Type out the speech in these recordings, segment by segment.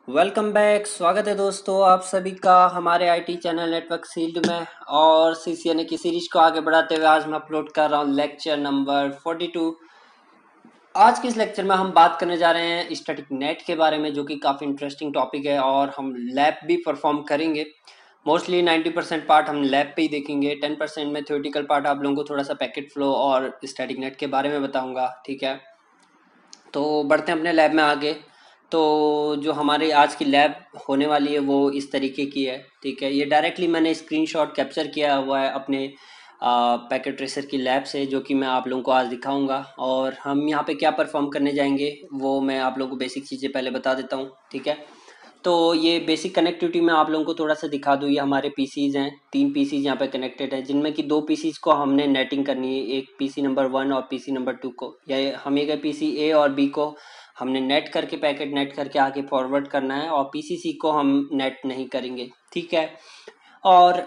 Welcome back. स्वागत है दोस्तों आप सभी का हमारे आईटी चैनल नेटवर्क फील्ड में। और सीसीएनए की सीरीज को आगे बढ़ाते हुए आज मैं अपलोड कर रहा हूँ लेक्चर नंबर 42। आज के इस लेक्चर में हम बात करने जा रहे हैं स्टैटिक नेट के बारे में, जो कि काफ़ी इंटरेस्टिंग टॉपिक है और हम लैब भी परफॉर्म करेंगे। मोस्टली 90% पार्ट हम लैब पे ही देखेंगे, 10% में थ्योरेटिकल पार्ट आप लोगों को थोड़ा सा पैकेट फ्लो और स्टैटिक नेट के बारे में बताऊंगा। ठीक है, तो बढ़ते हैं अपने लैब में आगे। तो जो हमारे आज की लैब होने वाली है वो इस तरीके की है। ठीक है, ये डायरेक्टली मैंने स्क्रीनशॉट कैप्चर किया हुआ है अपने पैकेट ट्रेसर की लैब से, जो कि मैं आप लोगों को आज दिखाऊंगा। और हम यहाँ पे क्या परफॉर्म करने जाएंगे वो मैं आप लोगों को बेसिक चीज़ें पहले बता देता हूँ। ठीक है, तो ये बेसिक कनेक्टिविटी में आप लोगों को थोड़ा सा दिखा दूँ। ये हमारे पीसीज हैं, 3 पीसीज यहाँ पे कनेक्टेड हैं, जिनमें कि 2 पीसीज को हमने नेटिंग करनी है, एक पीसी नंबर 1 और पीसी नंबर 2 को, या हम एक पीसी ए और बी को हमने नेट करके पैकेट नेट करके आगे फॉरवर्ड करना है, और पीसी सी को हम नेट नहीं करेंगे। ठीक है, और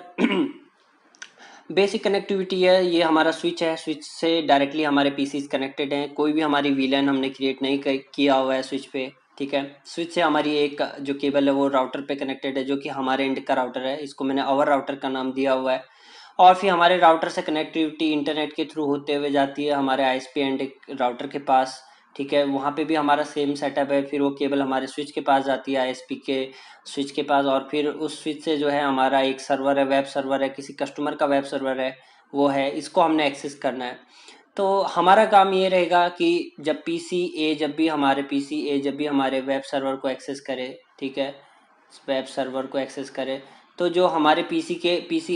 बेसिक कनेक्टिविटी है, ये हमारा स्विच है, स्विच से डायरेक्टली हमारे पीसीज कनेक्टेड हैं, कोई भी हमारी वीलैन हमने क्रिएट नहीं किया हुआ है स्विच पे। ठीक है, स्विच से हमारी एक जो केबल है वो राउटर पे कनेक्टेड है, जो कि हमारे एंड का राउटर है, इसको मैंने आवर राउटर का नाम दिया हुआ है। और फिर हमारे राउटर से कनेक्टिविटी इंटरनेट के थ्रू होते हुए जाती है हमारे आईएसपी एंड राउटर के पास। ठीक है, वहाँ पे भी हमारा सेम सेटअप है, फिर वो केबल हमारे स्विच के पास जाती है, आईएसपी के स्विच के पास, और फिर उस स्विच से जो है हमारा एक सर्वर है, वेब सर्वर है, किसी कस्टमर का वेब सर्वर है, वो है, इसको हमने एक्सेस करना है। तो हमारा काम ये रहेगा कि जब भी हमारे वेब सर्वर को एक्सेस करे, ठीक है, वेब सर्वर को एक्सेस करे, तो जो हमारे पीसी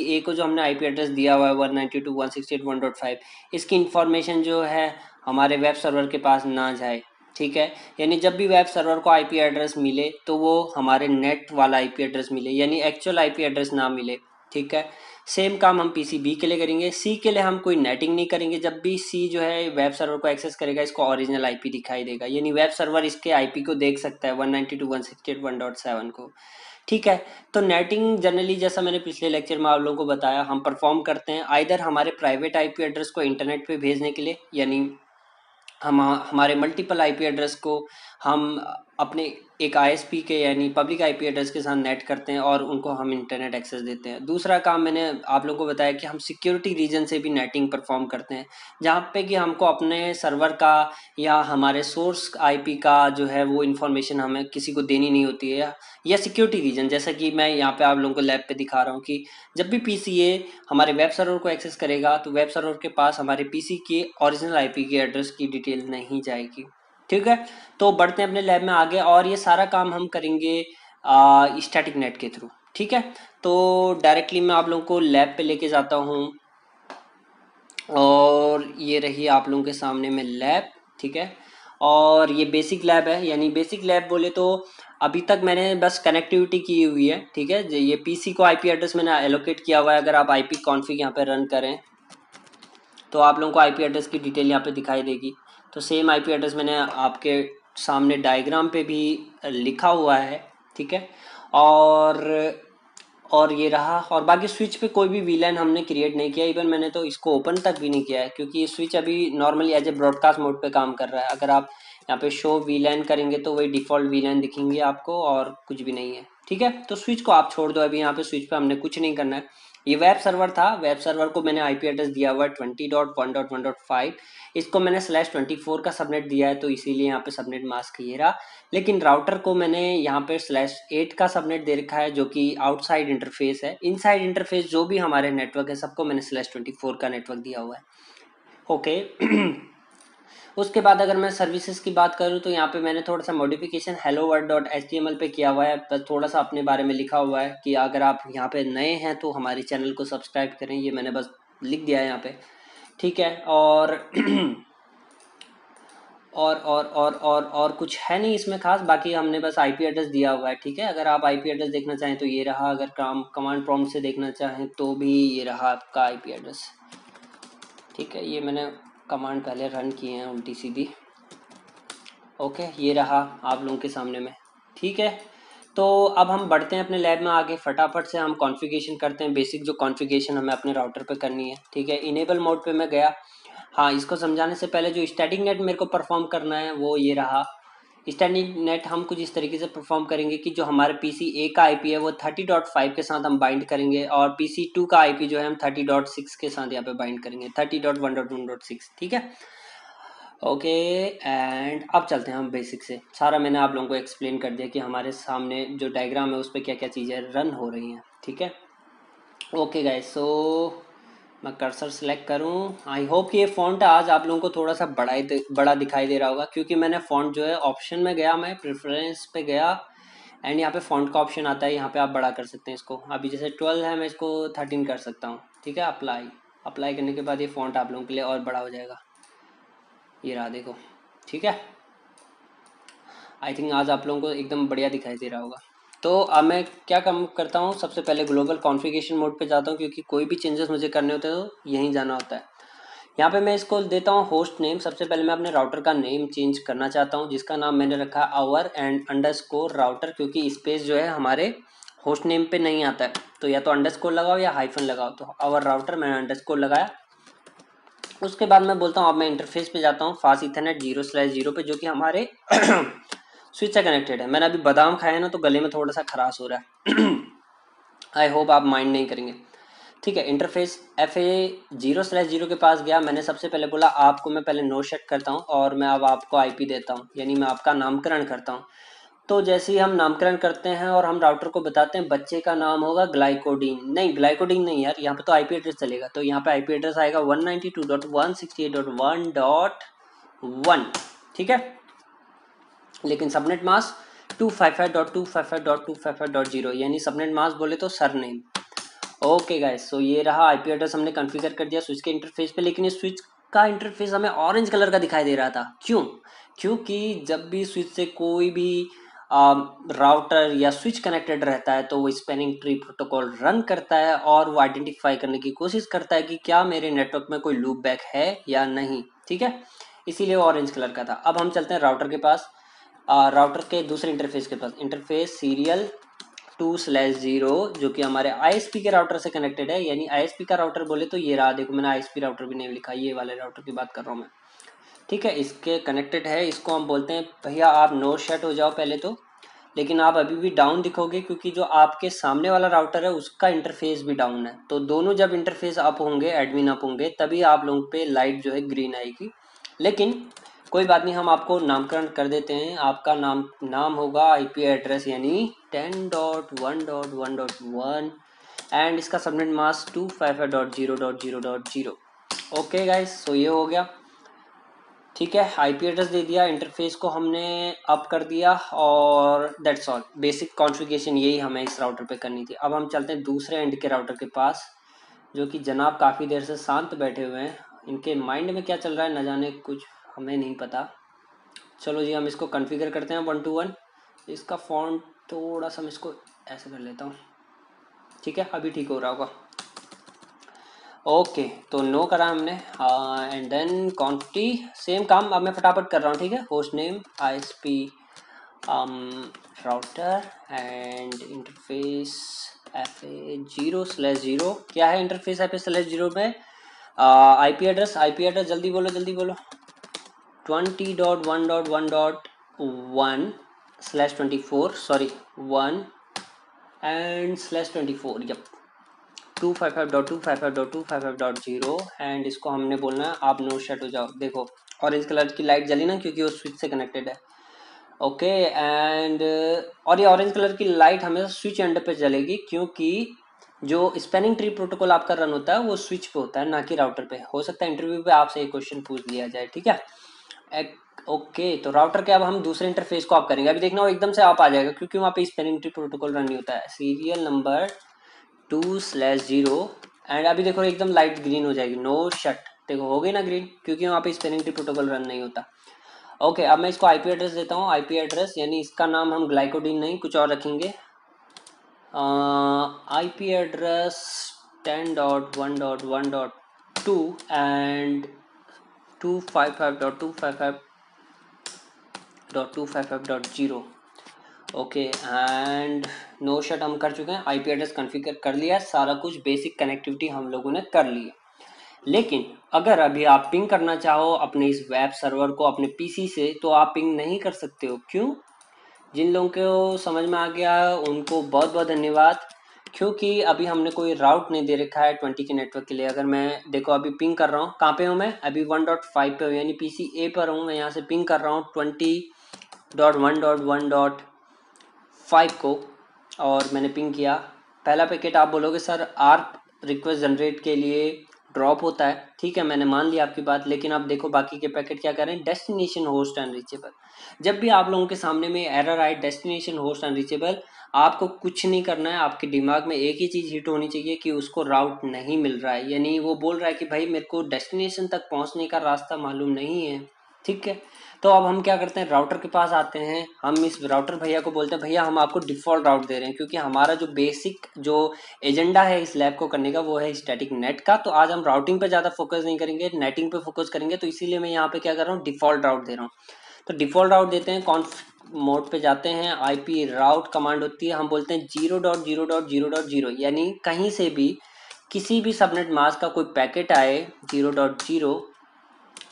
ए को जो हमने आईपी एड्रेस दिया हुआ है 192.168.1.5, इसकी इंफॉर्मेशन जो है हमारे वेब सर्वर के पास ना जाए। ठीक है, यानी जब भी वेब सर्वर को आईपी एड्रेस मिले तो वो हमारे नेट वाला आईपी एड्रेस मिले, यानी एक्चुअल आईपी एड्रेस ना मिले। ठीक है, सेम काम हम पीसी बी के लिए करेंगे। सी के लिए हम कोई नेटिंग नहीं करेंगे, जब भी सी जो है वेब सर्वर को एक्सेस करेगा इसको ओरिजिनल आईपी दिखाई देगा, यानी वेब सर्वर इसके आईपी को देख सकता है 192.168.1.7 को। ठीक है, तो नेटिंग जनरली जैसा मैंने पिछले लेक्चर में आप लोगों को बताया हम परफॉर्म करते हैं आइदर हमारे प्राइवेट आईपी एड्रेस को इंटरनेट पे भेजने के लिए, यानी हम हमारे मल्टीपल आईपी एड्रेस को हम अपने एक आईएसपी के यानी पब्लिक आईपी एड्रेस के साथ नेट करते हैं और उनको हम इंटरनेट एक्सेस देते हैं। दूसरा काम मैंने आप लोगों को बताया कि हम सिक्योरिटी रीजन से भी नेटिंग परफॉर्म करते हैं, जहाँ पे कि हमको अपने सर्वर का या हमारे सोर्स आईपी का जो है वो इन्फॉर्मेशन हमें किसी को देनी नहीं होती है, या सिक्योरिटी रीजन, जैसा कि मैं यहाँ पे आप लोगों को लैब पे दिखा रहा हूँ कि जब भी पीसीए हमारे वेब सर्वर को एक्सेस करेगा तो वेब सर्वर के पास हमारे पीसी के ओरिजिनल आईपी के एड्रेस की डिटेल नहीं जाएगी। ठीक है, तो बढ़ते हैं अपने लैब में आगे, और ये सारा काम हम करेंगे स्टैटिक नेट के थ्रू। ठीक है, तो डायरेक्टली मैं आप लोगों को लैब पे लेके जाता हूँ, और ये रही आप लोगों के सामने में लैब। ठीक है, और ये बेसिक लैब है, यानी बेसिक लैब बोले तो अभी तक मैंने बस कनेक्टिविटी की हुई है। ठीक है, ये पीसी को आईपी एड्रेस मैंने एलोकेट किया हुआ है। अगर आप आईपी कॉन्फ़िग यहाँ पे रन करें तो आप लोगों को आईपी एड्रेस की डिटेल यहाँ पे दिखाई देगी। तो सेम आईपी एड्रेस मैंने आपके सामने डायग्राम पे भी लिखा हुआ है। ठीक है, और और ये रहा, और बाकी स्विच पे कोई भी वीलैन हमने क्रिएट नहीं किया, इवन मैंने तो इसको ओपन तक भी नहीं किया है, क्योंकि ये स्विच अभी normally as a broadcast mode पे काम कर रहा है। अगर आप यहाँ पे शो वीलैन करेंगे तो वही डिफ़ॉल्ट वीलैन दिखेंगे आपको, और कुछ भी नहीं है। ठीक है, तो स्विच को आप छोड़ दो, अभी यहाँ पे स्विच पे हमने कुछ नहीं करना है। ये वेब सर्वर था, वेब सर्वर को मैंने आईपी एड्रेस दिया हुआ है 20.1.1.5, इसको मैंने /24 का सबनेट दिया है, तो इसीलिए यहाँ पे सबनेट मास्क ये रहा। लेकिन राउटर को मैंने यहाँ पे /8 का सबनेट दे रखा है, जो कि आउटसाइड इंटरफेस है। इनसाइड इंटरफेस जो भी हमारे नेटवर्क है सबको मैंने /24 का नेटवर्क दिया हुआ है। ओके उसके बाद अगर मैं सर्विसेज की बात करूँ तो यहाँ पे मैंने थोड़ा सा मॉडिफिकेशन hello world.html पे किया हुआ है, बस थोड़ा सा अपने बारे में लिखा हुआ है कि अगर आप यहाँ पे नए हैं तो हमारे चैनल को सब्सक्राइब करें, ये मैंने बस लिख दिया है यहाँ पे। ठीक है, और और कुछ है नहीं इसमें खास, बाकी हमने बस आईपी एड्रेस दिया हुआ है। ठीक है, अगर आप आईपी एड्रेस देखना चाहें तो ये रहा, अगर कमांड प्रॉम्प्ट से देखना चाहें तो भी ये रहा आपका आईपी एड्रेस। ठीक है, ये मैंने कमांड पहले रन किए हैं उल्टी सीधी। ओके, ये रहा आप लोगों के सामने में। ठीक है, तो अब हम बढ़ते हैं अपने लैब में आगे, फटाफट से हम कॉन्फ़िगरेशन करते हैं, बेसिक जो कॉन्फ़िगरेशन हमें अपने राउटर पे करनी है। ठीक है, इनेबल मोड पे मैं गया। हाँ, इसको समझाने से पहले जो स्टैटिक नेट मेरे को परफॉर्म करना है वो ये रहा। स्टैंडिंग नेट हम कुछ इस तरीके से परफॉर्म करेंगे कि जो हमारे पीसी ए का आईपी है वो 30.5 के साथ हम बाइंड करेंगे और पीसी 2 का आईपी जो है हम 30.6 के साथ यहाँ पे बाइंड करेंगे, 30.1.1.6, ठीक है। ओके, एंड अब चलते हैं हम बेसिक से। सारा मैंने आप लोगों को एक्सप्लेन कर दिया कि हमारे सामने जो डायग्राम है उस पर क्या क्या चीज़ें रन हो रही हैं, ठीक है। ओके गाइस, सो मैं कर्सर सेलेक्ट करूं। आई होप कि ये फ़ॉन्ट आज आप लोगों को थोड़ा सा बड़ा दिखाई दे रहा होगा, क्योंकि मैंने फ़ॉन्ट जो है ऑप्शन में गया, मैं प्रेफरेंस पे गया एंड यहाँ पे फ़ॉन्ट का ऑप्शन आता है, यहाँ पे आप बड़ा कर सकते हैं इसको। अभी जैसे 12 है, मैं इसको 13 कर सकता हूँ, ठीक है। अप्लाई करने के बाद ये फ़ॉन्ट आप लोगों के लिए और बड़ा हो जाएगा। ये रहा, देखो, ठीक है। आई थिंक आज आप लोगों को एकदम बढ़िया दिखाई दे रहा होगा। तो अब मैं क्या काम करता हूँ, सबसे पहले ग्लोबल कॉन्फ़िगरेशन मोड पे जाता हूँ, क्योंकि कोई भी चेंजेस मुझे करने होते हैं तो यहीं जाना होता है। यहाँ पे मैं इसको देता हूँ होस्ट नेम। सबसे पहले मैं अपने राउटर का नेम चेंज करना चाहता हूँ, जिसका नाम मैंने रखा आवर एंड अंडरस्कोर राउटर, क्योंकि स्पेस जो है हमारे होस्ट नेम पे नहीं आता है, तो या तो अंडरस्कोर लगाओ या हाइफन लगाओ। तो आवर राउटर मैंने अंडरस्कोर लगाया। उसके बाद मैं बोलता हूँ, अब मैं इंटरफेस पे जाता हूँ, फास्ट इथरनेट 0/0 पे, जो कि हमारे स्विच से कनेक्टेड है। मैंने अभी बादाम खाया ना, तो गले में थोड़ा सा खराश हो रहा है। आई होप आप माइंड नहीं करेंगे, ठीक है। इंटरफेस FA0/0 के पास गया। मैंने सबसे पहले बोला आपको मैं पहले नो शेट करता हूँ और मैं अब आपको आईपी देता हूँ, यानी मैं आपका नामकरण करता हूँ। तो जैसे ही हम नामकरण करते हैं और हम राउटर को बताते हैं बच्चे का नाम होगा ग्लाइकोडीन, नहीं ग्लाइकोडीन नहीं यार, यहाँ पे तो आईपी एड्रेस चलेगा। तो यहाँ पे आईपी एड्रेस आएगा 192.168.1.1, ठीक है। लेकिन सबनेट मास्क 255.255.255.0, यानी सबनेट मास्क बोले तो सरनेम। ओके गाइस, सो ये रहा आईपी एड्रेस हमने कॉन्फ़िगर कर दिया स्विच के इंटरफेस पे। लेकिन ये स्विच का इंटरफेस हमें ऑरेंज कलर का दिखाई दे रहा था, क्यों? क्योंकि जब भी स्विच से कोई भी राउटर या स्विच कनेक्टेड रहता है तो वो स्पैनिंग ट्री प्रोटोकॉल रन करता है और वो आइडेंटिफाई करने की कोशिश करता है कि क्या मेरे नेटवर्क में कोई लूप बैक है या नहीं, ठीक है। इसीलिए वो ऑरेंज कलर का था। अब हम चलते हैं राउटर के पास, राउटर के दूसरे इंटरफेस के पास। इंटरफेस सीरियल 2/0 जो कि हमारे आईएसपी के राउटर से कनेक्टेड है, यानी आईएसपी का राउटर बोले तो ये रहा, देखो मैंने आईएसपी राउटर भी नहीं लिखा, ये वाले राउटर की बात कर रहा हूँ मैं, ठीक है। इसके कनेक्टेड है, इसको हम बोलते हैं भैया आप नो शट हो जाओ पहले तो। लेकिन आप अभी भी डाउन दिखोगे, क्योंकि जो आपके सामने वाला राउटर है उसका इंटरफेस भी डाउन है। तो दोनों जब इंटरफेस अप होंगे, एडमिन अप होंगे, तभी आप लोगों पे लाइट जो है ग्रीन आएगी। लेकिन कोई बात नहीं, हम आपको नामकरण कर देते हैं। आपका नाम होगा आईपी एड्रेस, यानी 10.1.1.1 एंड इसका सबनेट मास्क 255.0.0.0। ओके गाइस, सो ये हो गया, ठीक है। आईपी एड्रेस दे दिया, इंटरफेस को हमने अप कर दिया और दैट्स ऑल। बेसिक कॉन्फ़िगरेशन यही हमें इस राउटर पे करनी थी। अब हम चलते हैं दूसरे एंड के राउटर के पास, जो कि जनाब काफ़ी देर से शांत बैठे हुए हैं। इनके माइंड में क्या चल रहा है न जाने, कुछ हमें नहीं पता। चलो जी, हम इसको कॉन्फ़िगर करते हैं 1 to 1। इसका फॉन्ट थोड़ा सा मैं इसको ऐसे कर लेता हूँ, ठीक है। अभी ठीक हो रहा होगा। ओके, तो नो करा हमने एंड देन क्वांटिटी सेम काम अब मैं फटाफट कर रहा हूँ, ठीक है। Host name ISP router and interface FA0/0। क्या है इंटरफेस FA/0 में? आईपी एड्रेस जल्दी बोलो 20.1.1.1/24, सॉरी 1 एंड /24, जब 255.255.255.0 एंड इसको हमने बोलना है आप नो शट हो जाओ। देखो ऑरेंज कलर की लाइट जली ना, क्योंकि वो स्विच से कनेक्टेड है। ओके एंड और ये ऑरेंज कलर की लाइट हमेशा स्विच एंड पे जलेगी, क्योंकि जो स्पैनिंग ट्री प्रोटोकॉल आपका रन होता है वो स्विच पे होता है, ना कि राउटर पे। हो सकता है इंटरव्यू पे आपसे एक क्वेश्चन पूछ लिया जाए, ठीक है। ओके, तो राउटर के अब हम दूसरे इंटरफेस को आप करेंगे। अभी देखना वो एकदम से आप आ जाएगा, क्योंकि वहाँ पे स्पैनिंग ट्री प्रोटोकॉल रन नहीं होता है। सीरियल नंबर 2/0 एंड अभी देखो एकदम लाइट ग्रीन हो जाएगी, नो शट। देखो हो गई ना ग्रीन, क्योंकि वहाँ पे स्पैनिंग ट्री प्रोटोकॉल रन नहीं होता। ओके, अब मैं इसको आईपी एड्रेस देता हूँ। आईपी एड्रेस यानी इसका नाम हम ग्लाइकोडीन नहीं कुछ और रखेंगे। IP address 10.1.1.2 and 255.255.255.0। Okay and no shut हम कर चुके हैं, आईपी एड्रेस कॉन्फ़िगर कर लिया, सारा कुछ बेसिक कनेक्टिविटी हम लोगों ने कर ली है। लेकिन अगर अभी आप पिंग करना चाहो अपने इस वेब सर्वर को अपने पीसी से, तो आप पिंग नहीं कर सकते हो। क्यों? जिन लोगों को समझ में आ गया उनको बहुत बहुत धन्यवाद, क्योंकि अभी हमने कोई राउट नहीं दे रखा है 20 के नेटवर्क के लिए। अगर मैं देखो अभी पिंग कर रहा हूँ, कहाँ पे हूँ मैं? अभी 1.5 पे हूँ, यानी पीसी ए पर हूँ। मैं यहाँ से पिंग कर रहा हूँ 20.1.1.5 को, और मैंने पिंग किया। पहला पैकेट आप बोलोगे सर आर्प रिक्वेस्ट जनरेट के लिए ड्रॉप होता है, ठीक है, मैंने मान लिया आपकी बात। लेकिन अब देखो बाकी के पैकेट क्या करें, डेस्टिनेशन होस्ट अनरीचेबल। जब भी आप लोगों के सामने में एरर आए डेस्टिनेशन होस्ट अनरीचेबल, आपको कुछ नहीं करना है। आपके दिमाग में एक ही चीज़ हिट होनी चाहिए कि उसको राउट नहीं मिल रहा है, यानी वो बोल रहा है कि भाई मेरे को डेस्टिनेशन तक पहुंचने का रास्ता मालूम नहीं है, ठीक है। तो अब हम क्या करते हैं, राउटर के पास आते हैं। हम इस राउटर भैया को बोलते हैं भैया हम आपको डिफ़ॉल्ट राउट दे रहे हैं, क्योंकि हमारा जो बेसिक जो एजेंडा है इस लैब को करने का वो है स्टैटिक नेट का। तो आज हम राउटिंग पे ज़्यादा फोकस नहीं करेंगे, नेटिंग पे फोकस करेंगे। तो इसीलिए मैं यहाँ पे क्या कर रहा हूँ, डिफ़ॉल्ट राउट दे रहा हूँ। तो डिफ़ॉल्ट राउट देते हैं, कॉन्फ मोड पे जाते हैं, आईपी राउट कमांड होती है, हम बोलते हैं 0.0.0.0, यानी कहीं से भी किसी भी सबनेट मास्क का कोई पैकेट आए 0.0,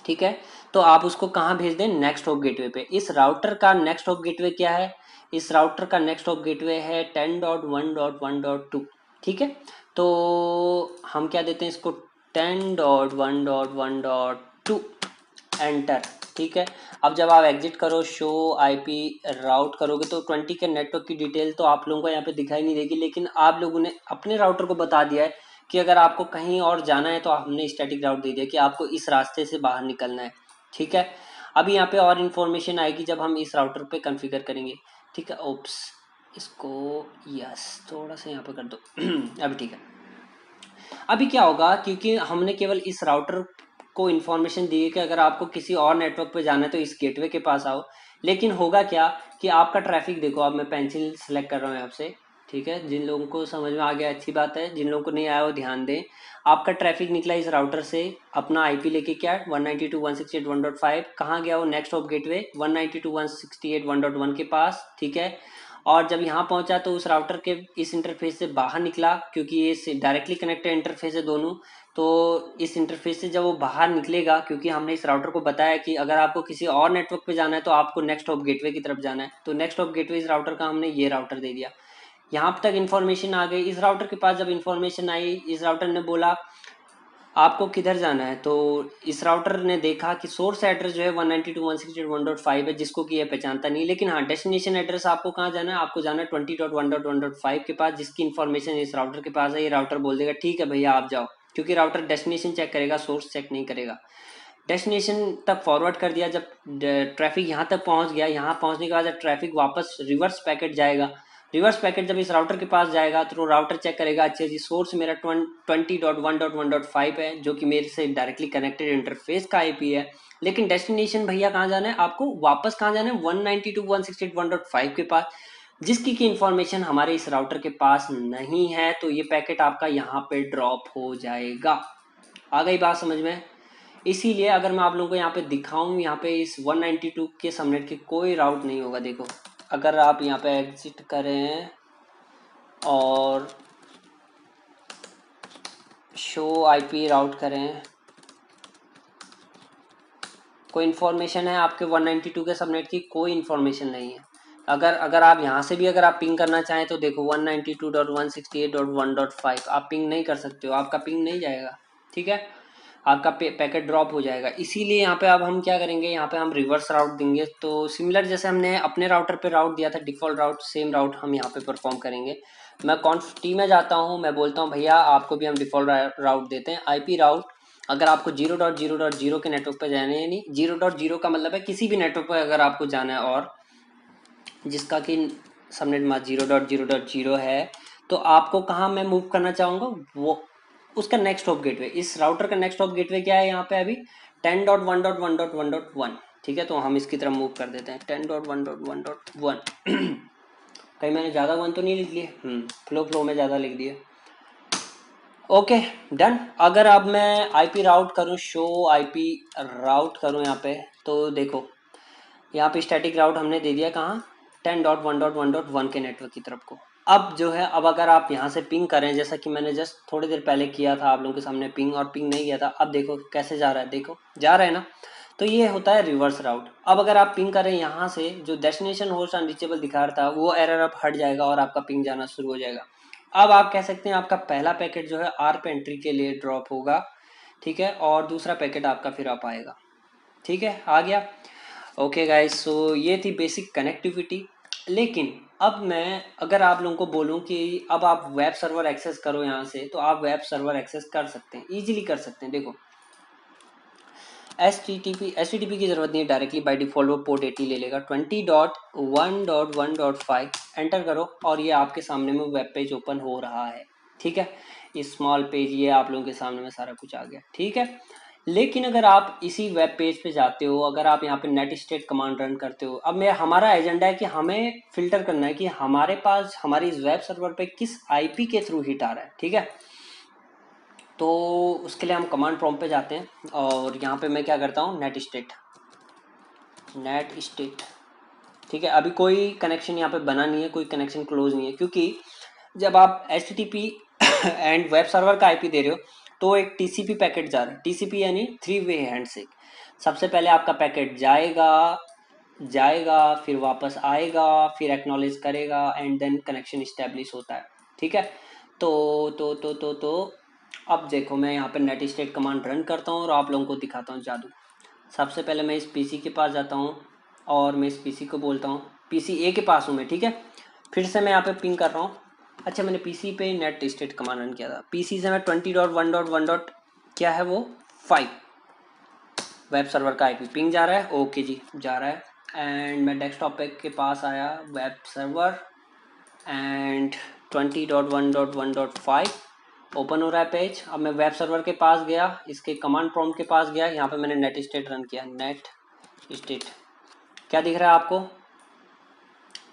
ठीक है, तो आप उसको कहाँ भेज दें, नेक्स्ट हॉप गेटवे पे। इस राउटर का नेक्स्ट हॉप गेटवे क्या है, इस राउटर का नेक्स्ट हॉप गेटवे है 10.1.1.2, ठीक है। तो हम क्या देते हैं इसको 10.1.1.2 एंटर, ठीक है। अब जब आप एग्जिट करो शो आईपी राउट करोगे तो 20 के नेटवर्क की डिटेल तो आप लोगों को यहाँ पे दिखाई नहीं देगी, लेकिन आप लोगों ने अपने राउटर को बता दिया है कि अगर आपको कहीं और जाना है तो हमने स्टैटिक राउट दे दिया कि आपको इस रास्ते से बाहर निकलना है, ठीक है। अभी यहाँ पे और इन्फॉर्मेशन आएगी जब हम इस राउटर पे कॉन्फ़िगर करेंगे, ठीक है। ओप्स, इसको यस थोड़ा सा यहाँ पे कर दो अभी ठीक है। अभी क्या होगा, क्योंकि हमने केवल इस राउटर को इन्फॉर्मेशन दी है कि अगर आपको किसी और नेटवर्क पे जाना है तो इस गेटवे के पास आओ। लेकिन होगा क्या कि आपका ट्रैफिक देखो, अब मैं पेंसिल सेलेक्ट कर रहा हूँ आपसे, ठीक है। जिन लोगों को समझ में आ गया अच्छी बात है, जिन लोगों को नहीं आया वो ध्यान दें। आपका ट्रैफिक निकला इस राउटर से अपना आईपी लेके, क्या 192.168.1.5, कहाँ गया वो, नेक्स्ट हॉप गेटवे 192.168.1.1 के पास, ठीक है। और जब यहाँ पहुंचा तो उस राउटर के इस इंटरफेस से बाहर निकला, क्योंकि ये डायरेक्टली कनेक्टेड इंटरफेस है दोनों। तो इस इंटरफेस से जब वो बाहर निकलेगा, क्योंकि हमने इस राउटर को बताया कि अगर आपको किसी और नेटवर्क पे जाना है तो आपको नेक्स्ट हॉप गेटवे की तरफ जाना है, तो नेक्स्ट हॉप गेटवे इस राउटर का हमने ये राउटर दे दिया। यहाँ तक इन्फॉर्मेशन आ गई। इस राउटर के पास जब इन्फॉर्मेशन आई, इस राउटर ने बोला आपको किधर जाना है, तो इस राउटर ने देखा कि सोर्स एड्रेस जो है 192.168.1.5 है, जिसको कि ये पहचानता नहीं। लेकिन हाँ, डेस्टिनेशन एड्रेस आपको कहाँ जाना है, आपको जाना है 20.1.1.5 के पास, जिसकी इन्फॉर्मेशन इस राउटर के पास है। ये राउटर बोल देगा ठीक है भैया आप जाओ, क्योंकि राउटर डेस्टिनेशन चेक करेगा, सोर्स चेक नहीं करेगा। डेस्टिनेशन तक फॉरवर्ड कर दिया। जब ट्रैफिक यहाँ तक पहुँच गया, यहाँ पहुँचने के बाद जब ट्रैफिक वापस रिवर्स पैकेट जाएगा, रिवर्स पैकेट जब इस राउटर के पास जाएगा तो राउटर चेक करेगा अच्छा जी सोर्स मेरा 20.1.1.5 है, जो कि मेरे से डायरेक्टली कनेक्टेड इंटरफेस का आईपी है। लेकिन डेस्टिनेशन भैया कहाँ जाना है, आपको वापस कहाँ जाना है, 192.168.1.5 के पास, जिसकी की इन्फॉर्मेशन हमारे इस राउटर के पास नहीं है। तो ये पैकेट आपका यहाँ पे ड्रॉप हो जाएगा। आ गई बात समझ में? इसीलिए अगर मैं आप लोगों को यहाँ पे दिखाऊं, यहाँ पे इस 192 के सबनेट की कोई राउट नहीं होगा। देखो अगर आप यहाँ पे एग्जिट करें और शो आईपी राउट करें, कोई इन्फॉर्मेशन है आपके 192 के सबनेट की, कोई इन्फॉर्मेशन नहीं है। अगर आप यहाँ से भी अगर आप पिंग करना चाहें तो देखो 192.168.1.5 आप पिंग नहीं कर सकते हो, आपका पिंग नहीं जाएगा, ठीक है, आपका पैकेट ड्रॉप हो जाएगा। इसीलिए यहाँ पे अब हम क्या करेंगे, यहाँ पे हम रिवर्स राउट देंगे। तो सिमिलर जैसे हमने अपने राउटर पे राउट दिया था डिफ़ॉल्ट राउट, सेम राउट हम यहाँ पे परफॉर्म करेंगे। मैं कॉन्फ टी में जाता हूँ, मैं बोलता हूँ भैया आपको भी हम डिफ़ॉल्ट राउट देते हैं, आईपी राउट। अगर आपको 0.0.0 के नेटवर्क पे जाना है, नहीं 0.0 का मतलब है किसी भी नेटवर्क पर अगर आपको जाना है और जिसका कि सबनेट मास्क 0.0.0 है, तो आपको कहाँ मैं मूव करना चाहूँगा, वो उसका नेक्स्ट हॉप गेटवे। इस राउटर का नेक्स्ट हॉप गेटवे क्या है यहाँ पे अभी 10.1.1.1.1, ठीक है। तो हम इसकी तरफ मूव कर देते हैं 10.1.1.1 कहीं मैंने ज़्यादा वन तो नहीं लिख लिए, फ्लो में ज़्यादा लिख दिए। Okay done. अगर अब मैं आईपी राउट करूँ, शो आईपी राउट करूँ यहाँ पे, तो देखो यहाँ पे स्टैटिक राउट हमने दे दिया कहाँ, 10.1.1.1 के नेटवर्क की तरफ को। अब जो है, अब अगर आप यहाँ से पिंग करें, जैसा कि मैंने जस्ट थोड़ी देर पहले किया था आप लोगों के सामने पिंग, और पिंग नहीं किया था, अब देखो कैसे जा रहा है, देखो जा रहा है ना। तो ये होता है रिवर्स राउट। अब अगर आप पिंग करें यहाँ से, जो डेस्टिनेशन होस्ट अनरीचेबल दिखा रहा था वो एरर अब हट जाएगा और आपका पिंग जाना शुरू हो जाएगा। अब आप कह सकते हैं आपका पहला पैकेट जो है आर एंट्री के लिए ड्रॉप होगा, ठीक है, और दूसरा पैकेट आपका फिर आप आएगा, ठीक है, आ गया। ओके गाइस, सो ये थी बेसिक कनेक्टिविटी। लेकिन अब मैं अगर आप लोगों को बोलूं कि अब आप वेब सर्वर एक्सेस करो यहाँ से, तो आप वेब सर्वर एक्सेस कर सकते हैं, इजीली कर सकते हैं। देखो एच टी टी पी की जरूरत नहीं है, डायरेक्टली बाय डिफॉल्ट वो पोर्ट 80 ले लेगा। 20.1.1.5 एंटर करो और ये आपके सामने में वेब पेज ओपन हो रहा है, ठीक है। ये स्मॉल पेज, ये आप लोगों के सामने में सारा कुछ आ गया, ठीक है। लेकिन अगर आप इसी वेब पेज पे जाते हो, अगर आप यहाँ पे नेट स्टेट कमांड रन करते हो, अब मेरा हमारा एजेंडा है कि हमें फिल्टर करना है कि हमारे पास हमारी इस वेब सर्वर पे किस आईपी के थ्रू हिट आ रहा है, ठीक है। तो उसके लिए हम कमांड प्रॉम्प्ट पे जाते हैं और यहाँ पे मैं क्या करता हूँ, नेट स्टेट, ठीक है। अभी कोई कनेक्शन यहाँ पे बना नहीं है, कोई कनेक्शन क्लोज नहीं है, क्योंकि जब आप HTTP एंड वेब सर्वर का आईपी दे रहे हो तो एक टीसीपी पैकेट जा रहा है, टीसीपी यानी 3 वे हैंडशेक। सबसे पहले आपका पैकेट जाएगा फिर वापस आएगा, फिर एक्नॉलेज करेगा एंड देन कनेक्शन इस्टेब्लिश होता है, ठीक है। तो अब देखो मैं यहाँ पे नेट स्टेट कमांड रन करता हूँ और आप लोगों को दिखाता हूँ जादू। सबसे पहले मैं इस पीसी के पास जाता हूँ और मैं इस पीसी को बोलता हूँ, पीसी ए के पास हूँ मैं, ठीक है। फिर से मैं यहाँ पे पिंग कर रहा हूँ। अच्छा, मैंने पीसी पे नेट स्टेट कमांड रन किया था, पीसी से मैं 20.1.1. क्या है वो 5 वेब सर्वर का आईपी पिंग जा रहा है, ओके जी जा रहा है। एंड मैं डेस्कटॉप पे के पास आया, वेब सर्वर एंड 20.1.1.5 ओपन हो रहा है पेज। अब मैं वेब सर्वर के पास गया, इसके कमांड प्रॉम्प्ट के पास गया, यहाँ पे मैंने नेट स्टेट रन किया, नेट स्टेट। क्या दिख रहा है आपको,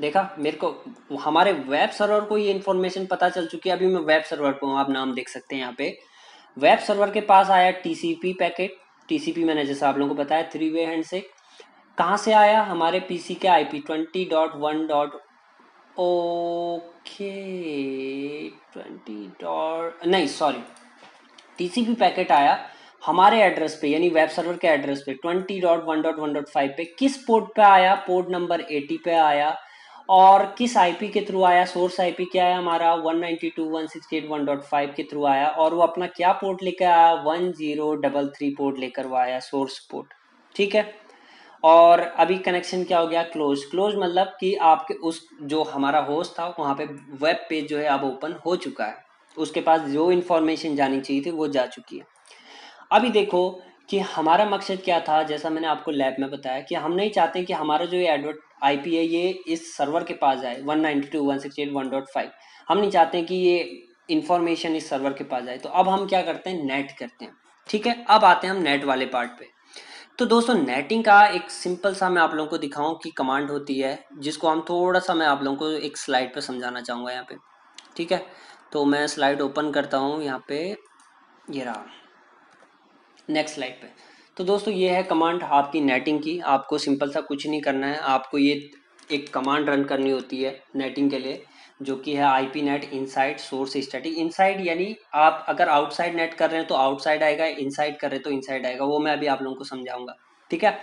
देखा मेरे को हमारे वेब सर्वर को ये इन्फॉर्मेशन पता चल चुकी है। अभी मैं वेब सर्वर को, आप नाम देख सकते हैं यहाँ पे, वेब सर्वर के पास आया टीसीपी पैकेट। टीसीपी मैंने जैसा आप लोगों को बताया 3 वे हैंड से कहाँ से आया, हमारे पीसी के आईपी 20.1. ओके 20. नहीं सॉरी, टीसीपी पैकेट आया हमारे एड्रेस पे, यानी वेब सर्वर के एड्रेस पे 20.1.1.5 पे। किस पोर्ट पे आया, पोर्ट नंबर 80 पे आया। और किस आईपी के थ्रू आया, सोर्स आईपी क्या है हमारा 192.168.1.5 के थ्रू आया। और वो अपना क्या पोर्ट लेकर आया, 1033 पोर्ट लेकर वो आया, सोर्स पोर्ट, ठीक है। और अभी कनेक्शन क्या हो गया, क्लोज मतलब कि आपके उस जो हमारा होस्ट था वहाँ पे वेब पेज जो है अब ओपन हो चुका है, उसके पास जो इन्फॉर्मेशन जानी चाहिए थी वो जा चुकी है। अभी देखो कि हमारा मकसद क्या था, जैसा मैंने आपको लैब में बताया कि हम नहीं चाहते कि हमारा जो ये एडवर्ट आईपी है ये इस सर्वर के पास जाए 192.168.1.5। हम नहीं चाहते कि ये इंफॉर्मेशन इस सर्वर के पास जाए। तो अब हम क्या करते हैं, नेट करते हैं, ठीक है। अब आते हैं हम नेट वाले पार्ट पे। तो दोस्तों नेटिंग का एक सिंपल सा मैं आप लोगों को दिखाऊं कि कमांड होती है, जिसको हम थोड़ा सा मैं आप लोगों को एक स्लाइड पे समझाना चाहूँगा यहाँ पे, ठीक है। तो मैं स्लाइड ओपन करता हूँ यहाँ पे, ये रहा नेक्स्ट स्लाइड पे। तो दोस्तों ये है कमांड आपकी नेटिंग की। आपको सिंपल सा कुछ नहीं करना है, आपको ये एक कमांड रन करनी होती है नेटिंग के लिए, जो कि है IP net inside source static. Inside यानी आप अगर आउटसाइड नेट कर रहे हैं तो आउटसाइड आएगा, इनसाइड कर रहे हैं तो इनसाइड आएगा, वो मैं अभी आप लोगों को समझाऊंगा, ठीक है।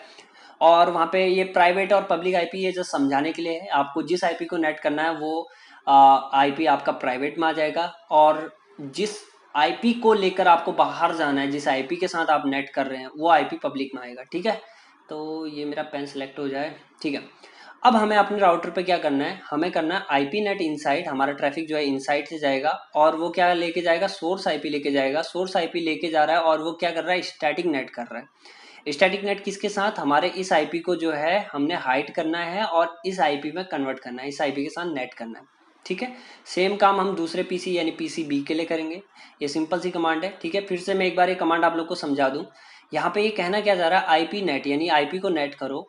और वहाँ पे ये प्राइवेट और पब्लिक आईपी ये जो समझाने के लिए है, आपको जिस आईपी को नेट करना है वो आईपी आपका प्राइवेट में आ जाएगा, और जिस आईपी को लेकर आपको बाहर जाना है, जिस आईपी के साथ आप नेट कर रहे हैं वो आईपी पब्लिक में आएगा, ठीक है। तो ये मेरा पेन सेलेक्ट हो जाए, ठीक है। अब हमें अपने राउटर पे क्या करना है, हमें करना है आईपी नेट इनसाइड। हमारा ट्रैफिक जो है इनसाइड से जाएगा और वो क्या लेके जाएगा, सोर्स आईपी लेके जाएगा। सोर्स आईपी लेके जा रहा है और वो क्या कर रहा है, स्टैटिक नेट कर रहा है। स्टैटिक नेट किसके साथ, हमारे इस आईपी को जो है हमने हाइड करना है और इस आईपी में कन्वर्ट करना है, इस आईपी के साथ नेट करना है, ठीक है। सेम काम हम दूसरे पीसी यानी पीसी बी के लिए करेंगे। ये सिंपल सी कमांड है, ठीक है। फिर से मैं एक बार ये कमांड आप लोग को समझा दूं। यहाँ पे ये कहना क्या जा रहा है, आईपी नेट यानी आईपी को नेट करो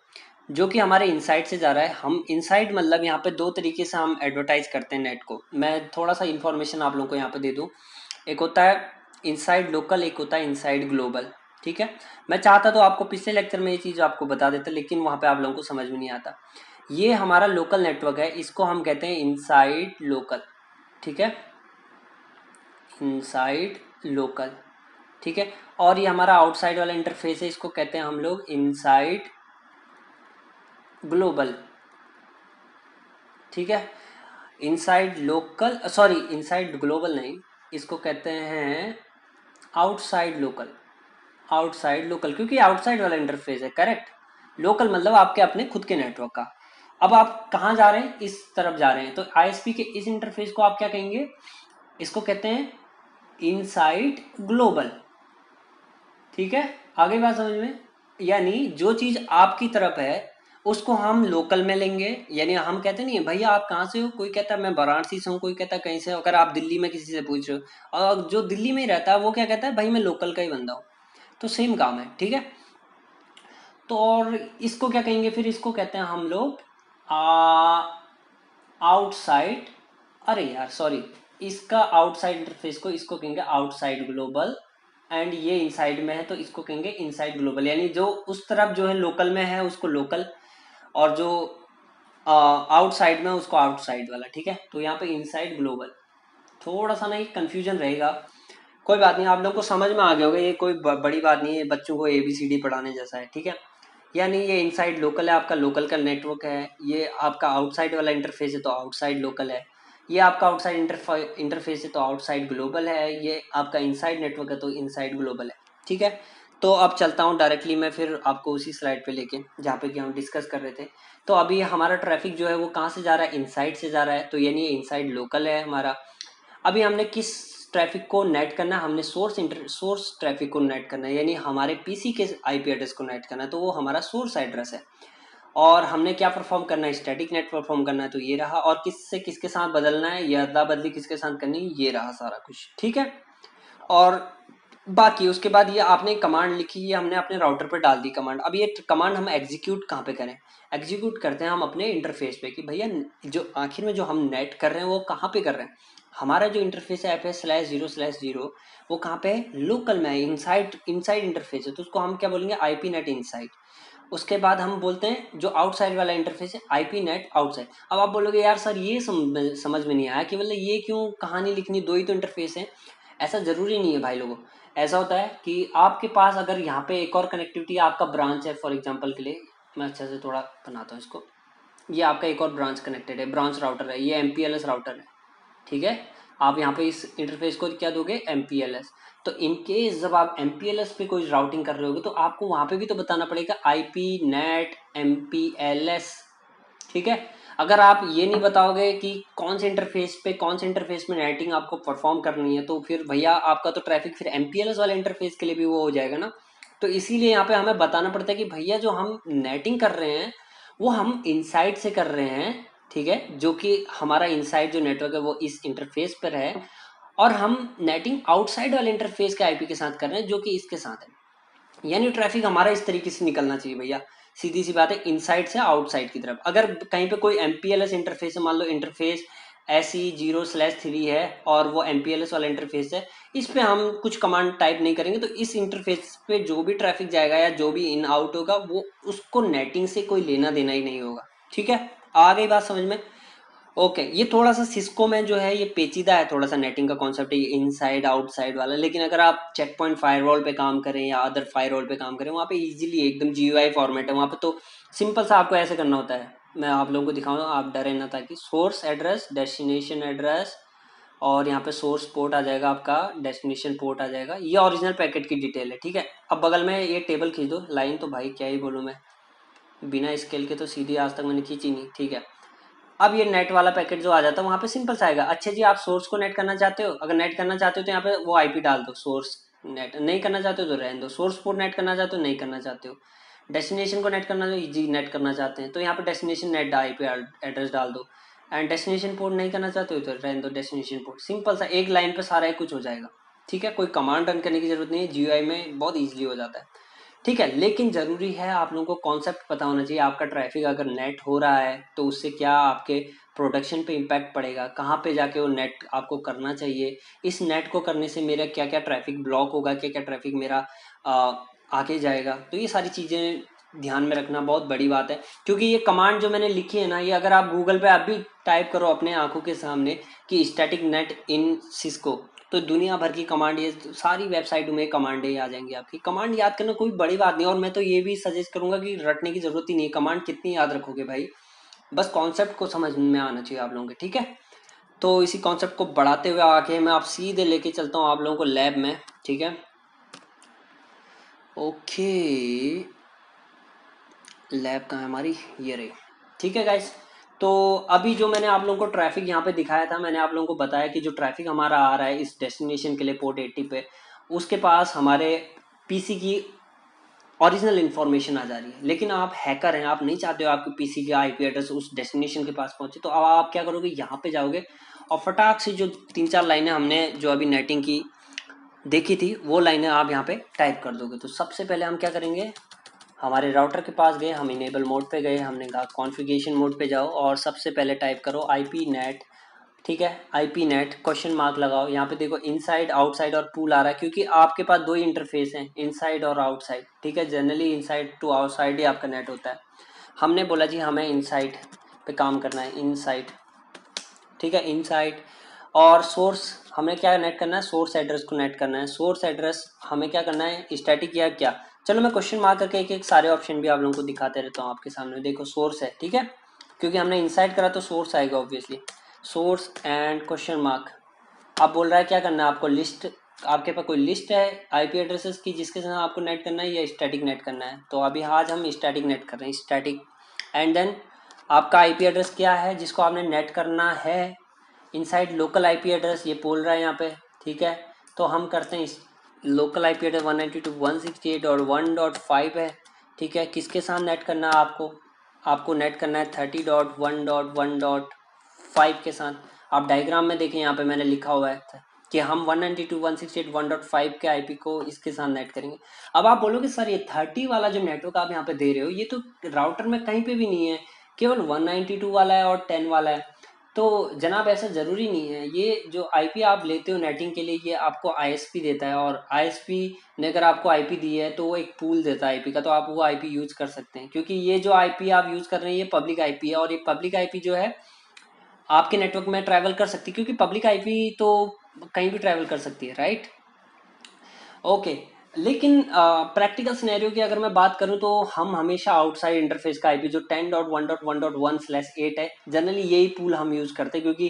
जो कि हमारे इनसाइड से जा रहा है। हम इनसाइड मतलब यहाँ पे दो तरीके से हम एडवर्टाइज करते हैं नेट को। मैं थोड़ा सा इन्फॉर्मेशन आप लोगों को यहाँ पे दे दूँ। एक होता है इनसाइड लोकल, एक होता है इनसाइड ग्लोबल, ठीक है। मैं चाहता तो आपको पिछले लेक्चर में ये चीज़ आपको बता देता, लेकिन वहाँ पे आप लोगों को समझ में नहीं आता। ये हमारा लोकल नेटवर्क है, इसको हम कहते हैं इनसाइड लोकल, ठीक है, इनसाइड लोकल, ठीक है। और ये हमारा आउटसाइड वाला इंटरफेस है, इसको कहते हैं हम लोग इनसाइड ग्लोबल, ठीक है। Inside local, sorry inside global नहीं, इसको कहते हैं आउटसाइड लोकल, आउटसाइड लोकल, क्योंकि आउटसाइड वाला इंटरफेस है, करेक्ट। लोकल मतलब आपके अपने खुद के नेटवर्क का। अब आप कहाँ जा रहे हैं, इस तरफ जा रहे हैं, तो आईएसपी के इस इंटरफेस को आप क्या कहेंगे, इसको कहते हैं इनसाइड ग्लोबल, ठीक है। आगे बात समझ में, यानी जो चीज आपकी तरफ है उसको हम लोकल में लेंगे, यानी हम कहते नहीं है भैया आप कहाँ से हो, कोई कहता है मैं वाराणसी से हूँ, कोई कहता है कहीं से, अगर आप दिल्ली में किसी से पूछ रहे हो, और जो दिल्ली में ही रहता है वो क्या कहता है, भाई मैं लोकल का ही बंदा हूँ, तो सेम काम है, ठीक है। तो और इसको क्या कहेंगे फिर, इसको कहते हैं हम लोग आउटसाइड, अरे यार सॉरी, इसका आउटसाइड इंटरफेस को इसको कहेंगे आउटसाइड ग्लोबल, एंड ये इनसाइड में है तो इसको कहेंगे इनसाइड ग्लोबल, यानी जो उस तरफ जो है लोकल में है उसको लोकल, और जो आउटसाइड में उसको आउटसाइड वाला, ठीक है। तो यहाँ पे इनसाइड ग्लोबल, थोड़ा सा ना ये कन्फ्यूजन रहेगा, कोई बात नहीं, आप लोग को समझ में आ गया होगा, ये कोई बड़ी बात नहीं है, बच्चों को ABCD पढ़ाने जैसा है, ठीक है। यानी ये इनसाइड लोकल है, आपका लोकल का नेटवर्क है, ये आपका आउटसाइड वाला इंटरफेस है तो आउटसाइड लोकल है, ये आपका आउटसाइड इंटरफेस है तो आउटसाइड ग्लोबल है, ये आपका इनसाइड नेटवर्क है तो इनसाइड ग्लोबल है, ठीक है। तो अब चलता हूँ डायरेक्टली मैं फिर आपको उसी स्लाइड पे लेके जहाँ पे कि हम डिस्कस कर रहे थे। तो अभी हमारा ट्रैफिक जो है वो कहाँ से जा रहा है, इनसाइड से जा रहा है, तो यानी इनसाइड लोकल है हमारा। अभी हमने किस ट्रैफिक को नेट करना है, हमने सोर्स ट्रैफिक को नेट करना है, यानी हमारे पीसी के आईपी एड्रेस को नेट करना है, तो वो हमारा सोर्स एड्रेस है। और हमने क्या परफॉर्म करना है, स्टैटिक नेट परफॉर्म करना है, तो ये रहा। और किससे किसके साथ बदलना है, ये अदला बदली किसके साथ करनी है, ये रहा सारा कुछ, ठीक है। और बाकी उसके बाद ये आपने कमांड लिखी, ये हमने अपने राउटर पर डाल दी कमांड। अब ये कमांड हम एग्जीक्यूट कहाँ पे करें, एग्जीक्यूट करते हैं हम अपने इंटरफेस पे, कि भैया जो आखिर में जो हम नेट कर रहे हैं वो कहाँ पे कर रहे हैं, हमारा जो इंटरफेस है FS/0/0 वो कहाँ पे है, लोकल में है, इनसाइड इनसाइड इंटरफेस है, तो उसको हम क्या बोलेंगे, IP नेट इनसाइड। उसके बाद हम बोलते हैं जो आउटसाइड वाला इंटरफेस है, IP नेट आउटसाइड। अब आप बोलोगे यार सर ये समझ में नहीं आया कि मतलब ये क्यों कहानी लिखनी, दो ही तो इंटरफेस है। ऐसा जरूरी नहीं है भाई लोगों, ऐसा होता है कि आपके पास अगर यहाँ पे एक और कनेक्टिविटी, आपका ब्रांच है फॉर एग्जांपल के लिए, मैं अच्छा से थोड़ा बनाता हूँ इसको, ये आपका एक और ब्रांच कनेक्टेड है, ब्रांच राउटर है, ये MPLS राउटर है, ठीक है। आप यहाँ पे इस इंटरफेस को क्या दोगे, MPLS। तो इनकेस जब आप MPLS पे कोई राउटिंग कर रहे होगे तो आपको वहाँ पे भी तो बताना पड़ेगा IP नेट MPLS, ठीक है। अगर आप ये नहीं बताओगे कि कौन से इंटरफेस पे कौन से इंटरफेस में नेटिंग आपको परफॉर्म करनी है, तो फिर भैया आपका तो ट्रैफिक फिर MPLS वाले इंटरफेस के लिए भी वो हो जाएगा ना। तो इसीलिए यहाँ पे हमें बताना पड़ता है कि भैया जो हम नेटिंग कर रहे हैं वो हम इनसाइड से कर रहे हैं, ठीक है, जो कि हमारा इनसाइड जो नेटवर्क है वो इस इंटरफेस पर है, और हम नेटिंग आउटसाइड वाले इंटरफेस के IP के साथ कर रहे हैं जो कि इसके साथ है। यानी ट्रैफिक हमारा इस तरीके से निकलना चाहिए भैया, सीधी सी बात है, इनसाइड से आउटसाइड की तरफ। अगर कहीं पे कोई MPLS इंटरफेस है, मान लो इंटरफेस SE0/3 है और वो MPLS वाला इंटरफेस है, इस पे हम कुछ कमांड टाइप नहीं करेंगे, तो इस इंटरफेस पे जो भी ट्रैफिक जाएगा या जो भी इन आउट होगा वो उसको नेटिंग से कोई लेना देना ही नहीं होगा, ठीक है। आ गई बात समझ में, ओके। ये थोड़ा सा सिस्को में जो है ये पेचीदा है, थोड़ा सा नेटिंग का कॉन्सेप्ट है, ये इनसाइड आउटसाइड वाला, लेकिन अगर आप चेक पॉइंट फायरवॉल पे काम करें या अदर फायरवॉल पे काम करें, वहाँ पे इजीली एकदम GUI फॉर्मेट है, वहाँ पे तो सिंपल सा आपको ऐसे करना होता है, मैं आप लोगों को दिखाऊंगा, आप डरे ना, ताकि सोर्स एड्रेस, डेस्टिनेशन एड्रेस, और यहाँ पे सोर्स पोर्ट आ जाएगा, आपका डेस्टिनेशन पोर्ट आ जाएगा, ये ओरिजिनल पैकेट की डिटेल है, ठीक है। अब बगल में ये टेबल खींच दो, लाइन तो भाई क्या ही बोलूँ मैं, बिना स्केल के तो सीधी आज तक मैंने खींची नहीं, ठीक है। अब ये नेट वाला पैकेट जो आ जाता है वहाँ पे सिंपल सा आएगा, अच्छा जी आप सोर्स को नेट करना चाहते हो, अगर नेट करना चाहते हो तो यहाँ पे वो IP डाल दो, सोर्स नेट, नहीं करना चाहते हो तो रहने दो, सोर्स पोर्ट नेट करना चाहते हो, नहीं करना चाहते हो, डेस्टिनेशन को नेट करना जी नेट करना चाहते हैं तो यहाँ पे डेस्टिनेशन नेट IP एड्रेस डाल दो, एंड डेस्टिनेशन पोर्ट नहीं करना चाहते हो तो रहने दो डेस्टिनेशन पोर्ट, सिंपल सा एक लाइन पे सारा कुछ हो जाएगा, ठीक है। कोई कमांड रन करने की जरूरत नहीं है, GUI में बहुत ईजिली हो जाता है, ठीक है। लेकिन जरूरी है आप लोगों को कॉन्सेप्ट पता होना चाहिए, आपका ट्रैफिक अगर नेट हो रहा है तो उससे क्या आपके प्रोडक्शन पे इम्पैक्ट पड़ेगा, कहाँ पे जाके वो नेट आपको करना चाहिए, इस नेट को करने से मेरा क्या क्या ट्रैफिक ब्लॉक होगा, क्या क्या ट्रैफिक मेरा आगे जाएगा, तो ये सारी चीज़ें ध्यान में रखना बहुत बड़ी बात है, क्योंकि ये कमांड जो मैंने लिखी है ना, ये अगर आप गूगल पे आप भी टाइप करो अपने आंखों के सामने कि स्टैटिक नेट इन सिस्को, तो दुनिया भर की कमांड, ये सारी वेबसाइटों में कमांड ही आ जाएंगी। आपकी कमांड याद करना कोई बड़ी बात नहीं, और मैं तो ये भी सजेस्ट करूंगा कि रटने की जरूरत ही नहीं है। कमांड कितनी याद रखोगे भाई, बस कॉन्सेप्ट को समझ में आना चाहिए आप लोगों के, ठीक है। तो इसी कॉन्सेप्ट को बढ़ाते हुए आके मैं आप सीधे लेके चलता हूँ आप लोगों को लैब में, ठीक है। ओके, लैब कहाँ है हमारी, ये रही, ठीक है गाइस। तो अभी जो मैंने आप लोगों को ट्रैफिक यहाँ पे दिखाया था, मैंने आप लोगों को बताया कि जो ट्रैफिक हमारा आ रहा है इस डेस्टिनेशन के लिए पोर्ट 80 पे, उसके पास हमारे पीसी की ओरिजिनल इन्फॉर्मेशन आ जा रही है। लेकिन आप हैकर हैं, आप नहीं चाहते हो आपके पीसी का आईपी एड्रेस उस डेस्टिनेशन के पास पहुंचे, तो अब आप क्या करोगे, यहाँ पे जाओगे और फटाक से जो 3-4 लाइनें हमने जो अभी नेटिंग की देखी थी, वो लाइनें आप यहाँ पे टाइप कर दोगे। तो सबसे पहले हम क्या करेंगे, हमारे राउटर के पास गए, हम इनेबल मोड पे गए, हमने कहा कॉन्फ़िगरेशन मोड पे जाओ और सबसे पहले टाइप करो आईपी नेट, ठीक है। आईपी नेट क्वेश्चन मार्क लगाओ, यहाँ पे देखो इनसाइड आउटसाइड और पूल आ रहा है, क्योंकि आपके पास दो ही इंटरफेस हैं, इनसाइड और आउटसाइड, ठीक है। Generally inside to outside he आपका नेट होता है। हमने बोला जी हमें इनसाइड पे काम करना है, इनसाइड, ठीक है, इनसाइड। और सोर्स हमें क्या नेट करना है, सोर्स एड्रेस को नेट करना है। सोर्स एड्रेस हमें क्या करना है, स्टैटिक या क्या, चलो मैं क्वेश्चन मार्क करके एक एक सारे ऑप्शन भी आप लोगों को दिखाते रहता हूँ आपके सामने। देखो सोर्स है, ठीक है, क्योंकि हमने इनसाइड करा तो सोर्स आएगा obviously. Source and question mark, आप बोल रहा है क्या करना है आपको, लिस्ट, आपके पास कोई लिस्ट है आईपी एड्रेसेस की जिसके साथ आपको नेट करना है या स्टैटिक नेट करना है। तो अभी आज हम स्टैटिक नेट कर रहे हैं, स्टैटिक। एंड देन आपका आईपी एड्रेस क्या है जिसको आपने नेट करना है, इनसाइड लोकल आईपी एड्रेस ये बोल रहा है यहाँ पे, ठीक है। तो हम करते हैं लोकल आईपी एड्रेस 192.168 और 1.5 है, ठीक है। किसके साथ नेट करना है आपको, आपको नेट करना है 30.1.1.5 के साथ। आप डायग्राम में देखें, यहाँ पे मैंने लिखा हुआ है कि हम 192.168.1.5 के आईपी को इसके साथ नेट करेंगे। अब आप बोलोगे सर ये 30 वाला जो नेटवर्क आप यहाँ पे दे रहे हो, ये तो राउटर में कहीं पे भी नहीं है, केवल 192 वाला है और 10 वाला है। तो जनाब ऐसा ज़रूरी नहीं है, ये जो आईपी आप लेते हो नेटिंग के लिए, ये आपको आईएसपी देता है, और आईएसपी ने अगर आपको आईपी दी है तो वो एक पूल देता है आईपी का, तो आप वो आईपी यूज कर सकते हैं। क्योंकि ये जो आईपी आप यूज कर रहे हैं ये पब्लिक आईपी है, और ये पब्लिक आईपी जो है आपके नेटवर्क में ट्रैवल कर सकती है, क्योंकि पब्लिक आईपी तो कहीं भी ट्रैवल कर सकती है, राइट। ओके, लेकिन प्रैक्टिकल सिनेरियो की अगर मैं बात करूं तो हम हमेशा आउटसाइड इंटरफेस का आईपी जो 10.1.1.1/8 है, जनरली यही पूल हम यूज करते हैं, क्योंकि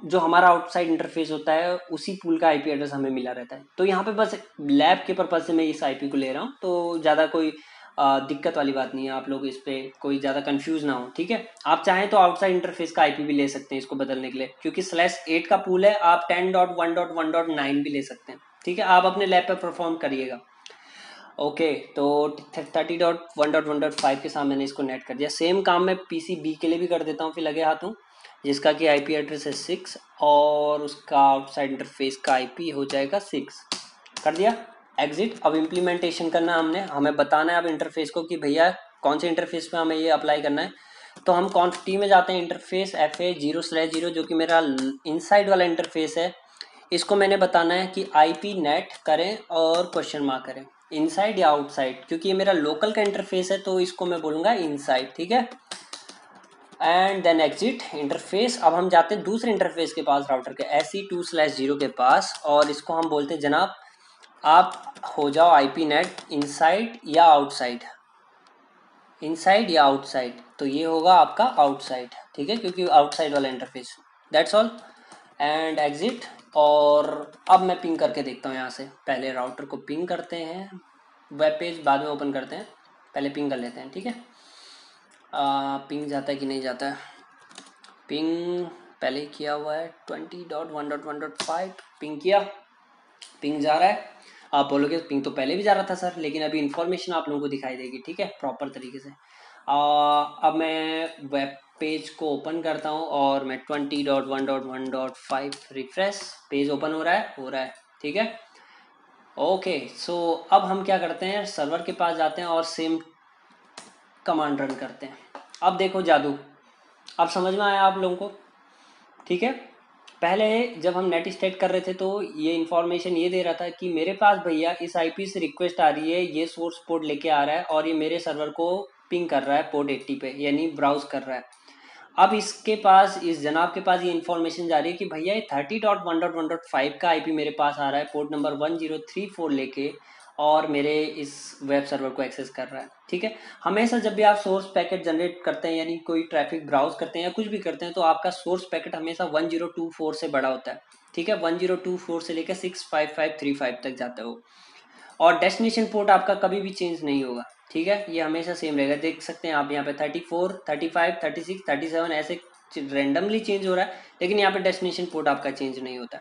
जो हमारा आउटसाइड इंटरफेस होता है उसी पूल का आईपी एड्रेस हमें मिला रहता है। तो यहाँ पे बस लैब के पर्पज से मैं इस आईपी को ले रहा हूँ, तो ज़्यादा कोई दिक्कत वाली बात नहीं है, आप लोग इस पे कोई ज़्यादा कंफ्यूज ना हो, ठीक है। आप चाहें तो आउटसाइड इंटरफेस का आईपी भी ले सकते हैं इसको बदलने के लिए, क्योंकि /8 का पूल है, आप 10.1.1.9 भी ले सकते हैं, ठीक है। आप अपने लैब पे परफॉर्म करिएगा। ओके, तो 30.1.1.5 के साथ मैंने इसको नेट कर दिया। सेम काम मैं पीसी बी के लिए भी कर देता हूँ फिर लगे हाथों, जिसका कि आईपी एड्रेस है 6 और उसका आउटसाइड इंटरफेस का आईपी हो जाएगा 6। कर दिया एग्जिट। अब इम्प्लीमेंटेशन करना हमने, हमें बताना है अब इंटरफेस को कि भैया कौन से इंटरफेस पे हमें ये अप्लाई करना है। तो हम कॉन्टिटी में जाते हैं, इंटरफेस FA0/0 जो कि मेरा इनसाइड वाला इंटरफेस है, इसको मैंने बताना है कि आईपी नेट करें और क्वेश्चन मार्क करें, इनसाइड या आउटसाइड, क्योंकि ये मेरा लोकल का इंटरफेस है तो इसको मैं बोलूँगा इनसाइड, ठीक है। And then exit interface. अब हम जाते हैं दूसरे इंटरफेस के पास, राउटर के SE2/0 के पास, और इसको हम बोलते हैं जनाब आप हो जाओ आईपी नेट इनसाइड या आउटसाइड, इनसाइड या आउटसाइड। तो ये होगा आपका आउटसाइड, ठीक है, क्योंकि आउटसाइड वाला interface. That's all, and exit. और अब मैं पिंग करके देखता हूँ यहाँ से, पहले राउटर को पिंग करते हैं, वेब पेज बाद में ओपन करते हैं, पहले पिंग कर लेते हैं, ठीक है। पिंग जाता है कि नहीं जाता है, पिंग पहले किया हुआ है 20.1.1.5, पिंग किया, पिंग जा रहा है। आप बोलोगे पिंग तो पहले भी जा रहा था सर, लेकिन अभी इन्फॉर्मेशन आप लोगों को दिखाई देगी, ठीक है, प्रॉपर तरीके से। अब मैं वेब पेज को ओपन करता हूँ और मैं 20.1.1.5 रिफ्रेश, पेज ओपन हो रहा है, ठीक है। ओके, सो अब हम क्या करते हैं, सर्वर के पास जाते हैं और सेम कमांड रन करते हैं। अब देखो जादू, अब समझ में आया आप लोगों को, ठीक है। पहले जब हम नेट स्टार्ट कर रहे थे तो ये इन्फॉर्मेशन ये दे रहा था कि मेरे पास भैया इस आईपी से रिक्वेस्ट आ रही है, ये सोर्स पोर्ट लेके आ रहा है और ये मेरे सर्वर को पिंग कर रहा है पोर्ट 80 पे, यानी ब्राउज कर रहा है। अब इसके पास, इस जनाब के पास ये इन्फॉर्मेशन जा रही है कि भैया ये 30.1.1.5 का आईपी मेरे पास आ रहा है पोर्ट नंबर 1034 लेके, और मेरे इस वेब सर्वर को एक्सेस कर रहा है। ठीक है, हमेशा जब भी आप सोर्स पैकेट जनरेट करते हैं, यानी कोई ट्रैफिक ब्राउज करते हैं या कुछ भी करते हैं, तो आपका सोर्स पैकेट हमेशा 1024 से बड़ा होता है। ठीक है, 1024 से लेकर 65535 तक जाता है वो, और डेस्टिनेशन पोर्ट आपका कभी भी चेंज नहीं होगा। ठीक है, ये हमेशा सेम रहेगा। देख सकते हैं आप यहाँ पे 34, 35, 36, 37 ऐसे रेंडमली चेंज हो रहा है, लेकिन यहाँ पे डेस्टिनेशन पोर्ट आपका चेंज नहीं होता।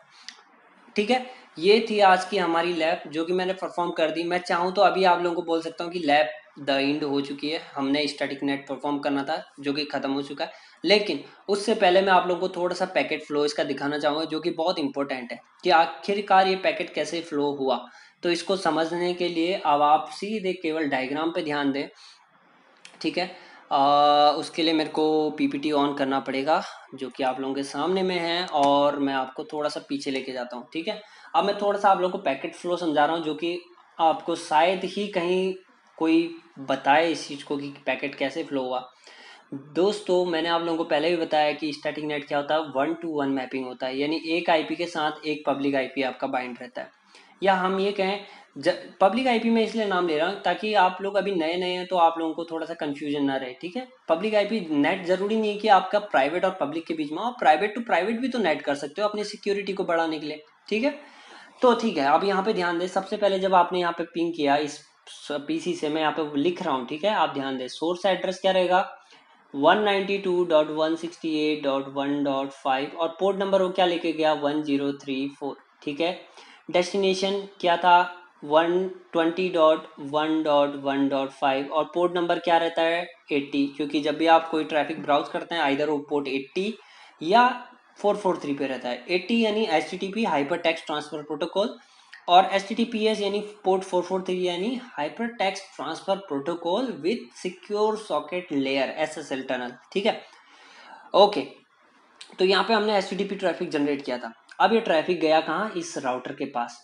ठीक है, ये थी आज की हमारी लैब जो कि मैंने परफॉर्म कर दी। मैं चाहूँ तो अभी आप लोगों को बोल सकता हूँ कि लैब द एंड हो चुकी है, हमने स्टैटिक नेट परफॉर्म करना था जो कि खत्म हो चुका है। लेकिन उससे पहले मैं आप लोगों को थोड़ा सा पैकेट फ्लो इसका दिखाना चाहूँगा, जो कि बहुत इंपॉर्टेंट है कि आखिरकार ये पैकेट कैसे फ्लो हुआ। तो इसको समझने के लिए अब आप सीधे केवल डायग्राम पे ध्यान दें। ठीक है, उसके लिए मेरे को पीपीटी ऑन करना पड़ेगा जो कि आप लोगों के सामने में है, और मैं आपको थोड़ा सा पीछे लेके जाता हूँ। ठीक है, अब मैं थोड़ा सा आप लोगों को पैकेट फ्लो समझा रहा हूँ, जो कि आपको शायद ही कहीं कोई बताए इस चीज़ को कि पैकेट कैसे फ्लो हुआ। दोस्तों, मैंने आप लोगों को पहले भी बताया कि स्टैटिक नेट क्या होता है, 1 to 1 मैपिंग होता है, यानी एक आईपी के साथ एक पब्लिक आईपी आपका बाइंड रहता है। या हम ये कहें, पब्लिक आईपी में इसलिए नाम ले रहा हूँ ताकि आप लोग अभी नए नए हैं तो आप लोगों को थोड़ा सा कंफ्यूजन ना रहे। ठीक है, पब्लिक आईपी नेट जरूरी नहीं है कि आपका प्राइवेट और पब्लिक के बीच में, आप प्राइवेट टू प्राइवेट भी तो नेट कर सकते हो अपनी सिक्योरिटी को बढ़ाने के लिए। ठीक है, तो ठीक है, अब यहाँ पे ध्यान दें। सबसे पहले जब आपने यहाँ पे पिंग किया इस पीसी से, मैं यहाँ पे लिख रहा हूँ। ठीक है, आप ध्यान दें, सोर्स एड्रेस क्या रहेगा, 192.168.1.5, और पोर्ट नंबर वो क्या लेके गया, 1034। ठीक है, डेस्टिनेशन क्या था, 120.1.1.5, और पोर्ट नंबर क्या रहता है, 80, क्योंकि जब भी आप कोई ट्रैफिक ब्राउज करते हैं आइदर वो पोर्ट 80 या 443 पे रहता है। 80 यानी HTTP hyper text transfer protocol, और HTTPS यानी पोर्ट 443 यानी hyper text transfer protocol with secure socket layer, SSL tunnel. ठीक है, ओके, तो यहाँ पे हमने HTTP ट्रैफिक जनरेट किया था। अब ये ट्रैफिक गया कहाँ, इस राउटर के पास,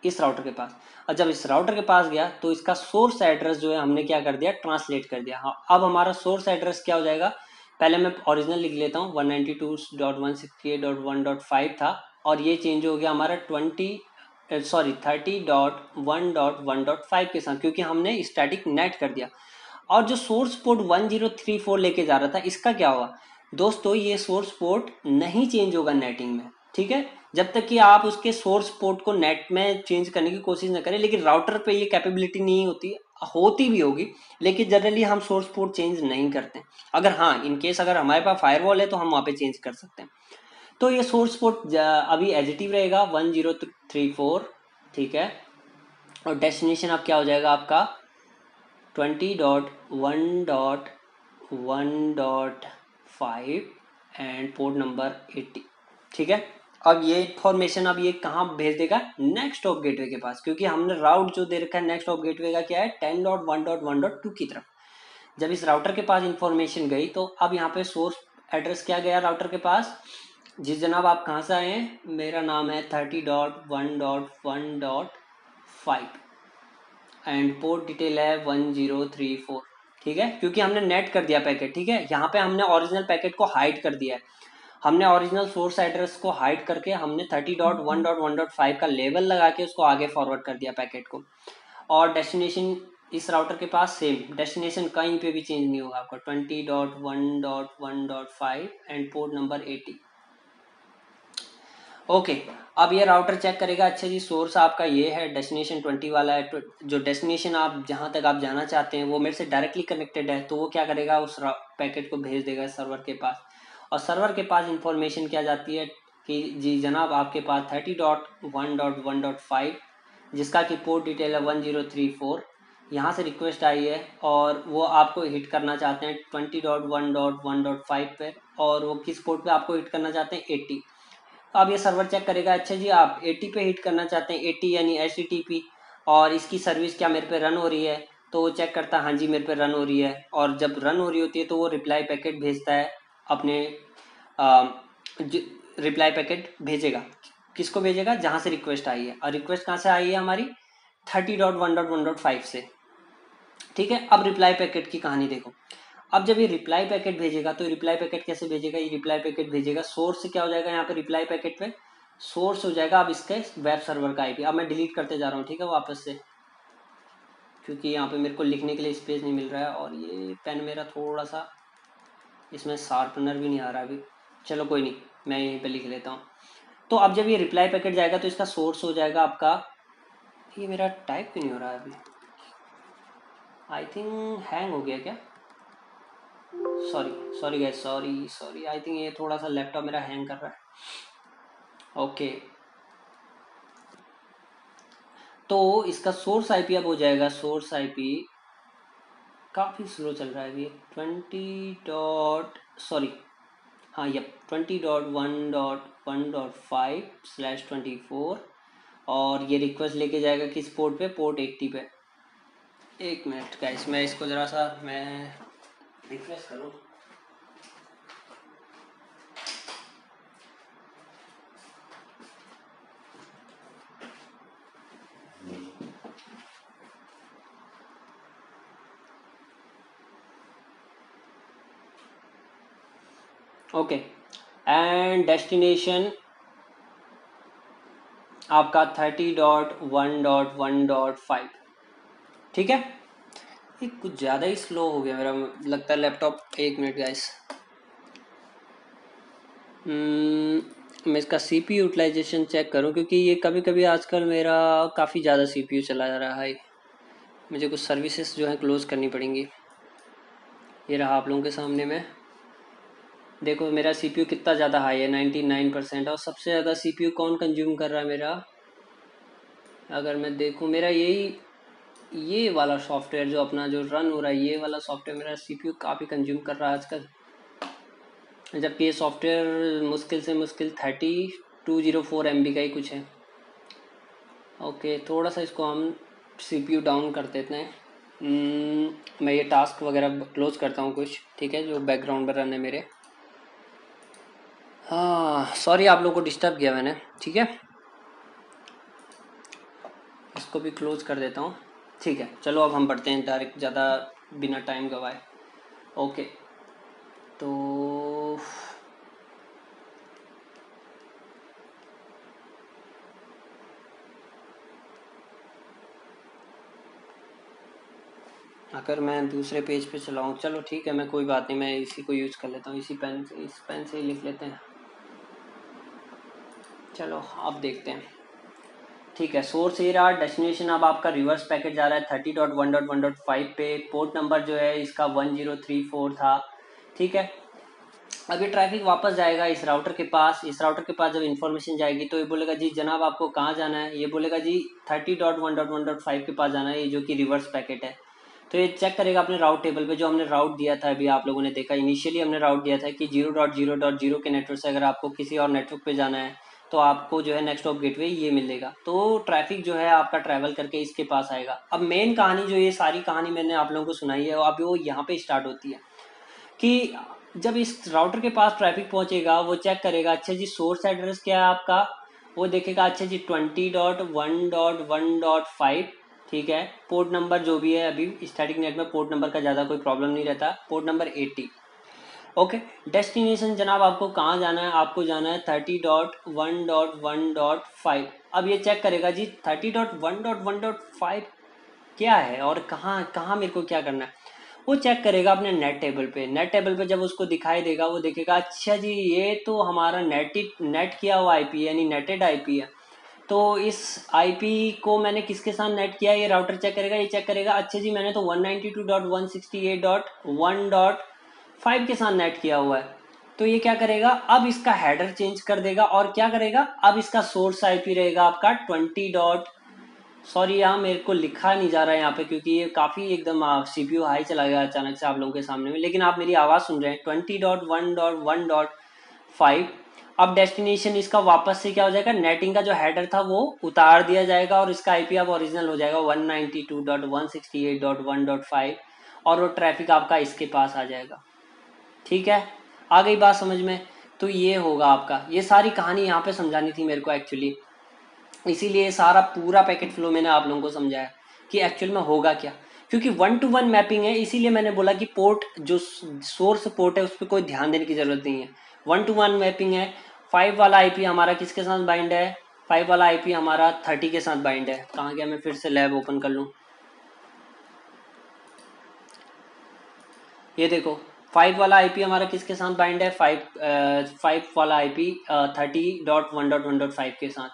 इस राउटर के पास। और जब इस राउटर के पास गया तो इसका सोर्स एड्रेस जो है हमने क्या कर दिया, ट्रांसलेट कर दिया। हाँ, अब हमारा सोर्स एड्रेस क्या हो जाएगा, पहले मैं ओरिजिनल लिख लेता हूँ, 192.168.1.5 था, और ये चेंज हो गया हमारा 30.1.1.5 के साथ, क्योंकि हमने स्टैटिक नेट कर दिया। और जो सोर्स पोर्ट 1034 लेके जा रहा था, इसका क्या हुआ दोस्तों, ये सोर्स पोर्ट नहीं चेंज होगा नेटिंग में। ठीक है, जब तक कि आप उसके सोर्स पोर्ट को नेट में चेंज करने की कोशिश न करें। लेकिन राउटर पे ये कैपेबिलिटी नहीं होती, होती भी होगी, लेकिन जनरली हम सोर्स पोर्ट चेंज नहीं करते। अगर हाँ, इन केस अगर हमारे पास फायरवॉल है तो हम वहाँ पे चेंज कर सकते हैं। तो ये सोर्स पोर्ट अभी एजिटिव रहेगा 1034। ठीक है, और डेस्टिनेशन अब क्या हो जाएगा आपका 20.1.1.5 एंड पोर्ट नंबर 80। ठीक है, अब ये इंफॉर्मेशन अब ये कहाँ भेज देगा, नेक्स्ट ऑफ गेटवे के पास, क्योंकि हमने राउट जो दे रखा है नेक्स्ट ऑफ गेटवे का क्या है, 10.1.1.2 की तरफ। जब इस राउटर के पास इंफॉर्मेशन गई तो अब यहाँ पे सोर्स एड्रेस क्या गया राउटर के पास। जी जनाब, आप कहाँ से आए हैं, मेरा नाम है 30.1.1.5 एंड पोर्ट डिटेल है 1034। ठीक है, क्योंकि हमने नेट कर दिया पैकेट। ठीक है, यहाँ पे हमने ओरिजिनल पैकेट को हाइड कर दिया है, हमने ओरिजिनल सोर्स एड्रेस को हाइड करके हमने 30.1.1.5 का लेवल लगा के उसको आगे फॉरवर्ड कर दिया पैकेट को। और डेस्टिनेशन इस राउटर के पास सेम, डेस्टिनेशन कहीं पे भी चेंज नहीं होगा आपका, 20.1.1.5 एंड पोर्ट नंबर 80। ओके, अब ये राउटर चेक करेगा, अच्छा जी सोर्स आपका ये है, डेस्टिनेशन 20 वाला है, तो जो डेस्टिनेशन आप जहाँ तक आप जाना चाहते हैं वो मेरे से डायरेक्टली कनेक्टेड है, तो वो क्या करेगा, उस पैकेट को भेज देगा सर्वर के पास। और सर्वर के पास इंफॉर्मेशन क्या जाती है कि जी जनाब, आपके पास 30.1.1.5 जिसका कि पोर्ट डिटेल है 1034, यहाँ से रिक्वेस्ट आई है और वो आपको हिट करना चाहते हैं 20.1.1.5 पे, और वो किस पोर्ट पे आपको हिट करना चाहते हैं, 80। तो अब ये सर्वर चेक करेगा, अच्छा जी आप 80 पे हिट करना चाहते हैं, 80 यानी HTTP, और इसकी सर्विस क्या मेरे पे रन हो रही है, तो वो चेक करता है हाँ जी मेरे पे रन हो रही है। और जब रन हो रही होती है तो वो रिप्लाई पैकेट भेजता है अपने रिप्लाई पैकेट भेजेगा। किसको भेजेगा? जहां से रिक्वेस्ट आई है, और रिक्वेस्ट कहाँ से आई है हमारी? 30.1.1.5 से। ठीक है, अब रिप्लाई पैकेट की कहानी देखो। अब जब ये रिप्लाई पैकेट भेजेगा तो रिप्लाई पैकेट कैसे भेजेगा? ये रिप्लाई पैकेट भेजेगा सोर्स से, क्या हो जाएगा यहाँ पे रिप्लाई पैकेट पे? सोर्स हो जाएगा अब इसके वेब सर्वर का आईपी। अब मैं डिलीट करते जा रहा हूँ, ठीक है, वापस से, क्योंकि यहाँ पे मेरे को लिखने के लिए स्पेस नहीं मिल रहा है, और ये पेन मेरा थोड़ा सा, इसमें शार्पनर भी नहीं आ रहा अभी। चलो कोई नहीं, मैं यहीं पे लिख लेता हूँ। तो अब जब ये रिप्लाई पैकेट जाएगा तो इसका सोर्स हो जाएगा आपका, ये मेरा टाइप क्यों नहीं हो रहा है अभी? आई थिंक हैंग हो गया क्या? Sorry sorry guys, sorry sorry, I think ये थोड़ा सा लैपटॉप मेरा हैंग कर रहा है। ओके, तो इसका सोर्स आईपी अब हो जाएगा, सोर्स आईपी काफ़ी स्लो चल रहा है अभी, 20 डॉट, सॉरी, हाँ यप, 20.1.1.5/24, और ये रिक्वेस्ट लेके जाएगा किस पोर्ट पे? पोर्ट 80 पे। एक मिनट गाइस, मैं इसको ज़रा सा मैं रिफ्रेश करूँ। ओके, एंड डेस्टिनेशन आपका 30.1.1.5। ठीक है, ये कुछ ज़्यादा ही स्लो हो गया मेरा लगता है लैपटॉप। एक मिनट गाइस, मैं इसका CPU यूटिलाइजेशन चेक करूं, क्योंकि ये कभी कभी आजकल मेरा काफ़ी ज़्यादा CPU चला जा रहा है। मुझे कुछ सर्विसेज जो है क्लोज़ करनी पड़ेंगी। ये रहा आप लोगों के सामने में, देखो मेरा CPU कितना ज़्यादा हाई है, 99%। और सबसे ज़्यादा CPU कौन कंज्यूम कर रहा है मेरा? अगर मैं देखूं, मेरा यही ये वाला सॉफ्टवेयर जो अपना जो रन हो रहा है, ये वाला सॉफ्टवेयर मेरा CPU काफ़ी कंज्यूम कर रहा है आजकल, जबकि ये सॉफ्टवेयर मुश्किल से मुश्किल 3204 MB का ही कुछ है। ओके, थोड़ा सा इसको हम CPU डाउन कर देते हैं। मैं ये टास्क वगैरह क्लोज करता हूँ कुछ, ठीक है, जो बैकग्राउंड पर रन है मेरे। हाँ सॉरी, आप लोगों को डिस्टर्ब किया मैंने, ठीक है, इसको भी क्लोज कर देता हूँ। ठीक है, चलो अब हम बढ़ते हैं डायरेक्ट, ज़्यादा बिना टाइम गवाए। ओके, तो अगर मैं दूसरे पेज पे चलाऊँ, चलो ठीक है, मैं कोई बात नहीं, मैं इसी को यूज़ कर लेता हूँ, इसी पेन से, इस पेन से ही लिख लेते हैं। चलो अब देखते हैं। ठीक है, सोर्स ये रहा, डेस्टिनेशन अब आपका रिवर्स पैकेट जा रहा है 30.1.1.5 पे, पोर्ट नंबर जो है इसका 1034 था। ठीक है, अब ये ट्रैफिक वापस जाएगा इस राउटर के पास। इस राउटर के पास जब इन्फॉर्मेशन जाएगी तो ये बोलेगा जी जनाब आपको कहाँ जाना है? ये बोलेगा जी 30.1.1.5 के पास जाना है, ये जो कि रिवर्स पैकेट है। तो ये चेक करेगा अपने राउट टेबल पे, जो हमने राउट दिया था अभी, आप लोगों ने देखा इनिशियली हमने राउट दिया था कि 0.0.0 के नेटवर्क से अगर आपको किसी और नेटवर्क पे जाना है तो आपको जो है नेक्स्ट ऑफ गेटवे ये मिलेगा। तो ट्रैफिक जो है आपका ट्रैवल करके इसके पास आएगा। अब मेन कहानी जो ये सारी कहानी मैंने आप लोगों को सुनाई है, अब वो यहाँ पे स्टार्ट होती है कि जब इस राउटर के पास ट्रैफिक पहुंचेगा वो चेक करेगा, अच्छा जी सोर्स एड्रेस क्या है आपका? वो देखेगा, अच्छा जी 20.1.1.5, ठीक है, पोर्ट नंबर जो भी है, अभी स्टैटिक नेट में पोर्ट नंबर का ज़्यादा कोई प्रॉब्लम नहीं रहता, पोर्ट नंबर 80। ओके, डेस्टिनेशन जनाब आपको कहाँ जाना है? आपको जाना है 30.1.1.5। अब ये चेक करेगा जी 30.1.1.5 क्या है और कहाँ कहाँ मेरे को क्या करना है। वो चेक करेगा अपने नेट टेबल पे। नेट टेबल पे जब उसको दिखाई देगा वो देखेगा, अच्छा जी ये तो हमारा नेट किया हुआ आईपी है, यानी नेटेड आईपी है। तो इस आईपी को मैंने किसके साथ नेट किया, ये राउटर चेक करेगा। ये चेक करेगा, अच्छा जी मैंने तो 192.168.1.5 के साथ नेट किया हुआ है। तो ये क्या करेगा, अब इसका हेडर चेंज कर देगा और क्या करेगा, अब इसका सोर्स आईपी रहेगा आपका 20 सॉरी यहाँ मेरे को लिखा नहीं जा रहा है यहाँ पे, क्योंकि ये काफ़ी एकदम CPU हाई चला गया अचानक से आप लोगों के सामने में, लेकिन आप मेरी आवाज़ सुन रहे हैं। 20.1.1.5। अब डेस्टिनेशन इसका वापस से क्या हो जाएगा, नेटिंग का जो हेडर था वो उतार दिया जाएगा और इसका आईपी अब ओरिजिनल हो जाएगा 192.168.1.5, और वो ट्रैफिक आपका इसके पास आ जाएगा। ठीक है, आ गई बात समझ में तो ये होगा आपका। ये सारी कहानी यहाँ पे समझानी थी मेरे को एक्चुअली, इसीलिए सारा पूरा पैकेट फ्लो मैंने आप लोगों को समझाया कि एक्चुअल में होगा क्या। क्योंकि 1-to-1 मैपिंग है, इसीलिए मैंने बोला कि पोर्ट जो सोर्स पोर्ट है उस पर कोई ध्यान देने की जरूरत नहीं है। 1-to-1 मैपिंग है। 5 वाला आईपी हमारा किसके साथ बाइंड है? 5 वाला आईपी हमारा 30 के साथ बाइंड है। कहाँ गया? मैं फिर से लैब ओपन कर लूँ। ये देखो 5 वाला आईपी हमारा किसके साथ बाइंड है? 5 वाला आईपी 30.1.1.5 के साथ।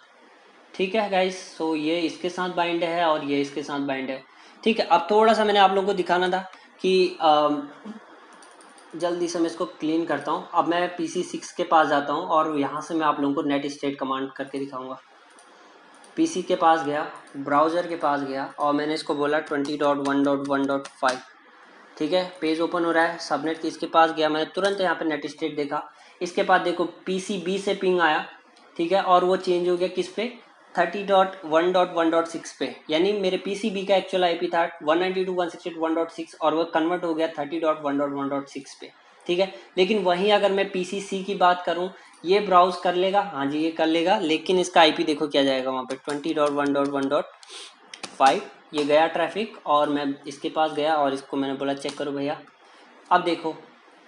ठीक है गाइस, सो ये इसके साथ बाइंड है और ये इसके साथ बाइंड है। ठीक है, अब थोड़ा सा मैंने आप लोगों को दिखाना था कि जल्दी से मैं इसको क्लीन करता हूँ। अब मैं PC6 के पास जाता हूँ और यहाँ से मैं आप लोगों को नेट स्टेट कमांड करके दिखाऊंगा। PC के पास गया, ब्राउज़र के पास गया और मैंने इसको बोला 20.1.1.5। ठीक है, पेज ओपन हो रहा है। सबनेट किसके पास गया? मैंने तुरंत यहाँ पे नेट स्टेट देखा। इसके बाद देखो PCB से पिंग आया, ठीक है, और वो चेंज हो गया किस पे? 30.1.1.6 पे। यानी मेरे PCB का एक्चुअल आईपी था 192.168.1.6 और वो कन्वर्ट हो गया 30.1.1.6 पे। ठीक है, लेकिन वहीं अगर मैं PCC की बात करूं, ये ब्राउज कर लेगा, हाँ जी ये कर लेगा, लेकिन इसका आईपी देखो क्या जाएगा वहाँ पे 20.1.1.5। ये गया ट्रैफिक और मैं इसके पास गया और इसको मैंने बोला चेक करो भैया। अब देखो,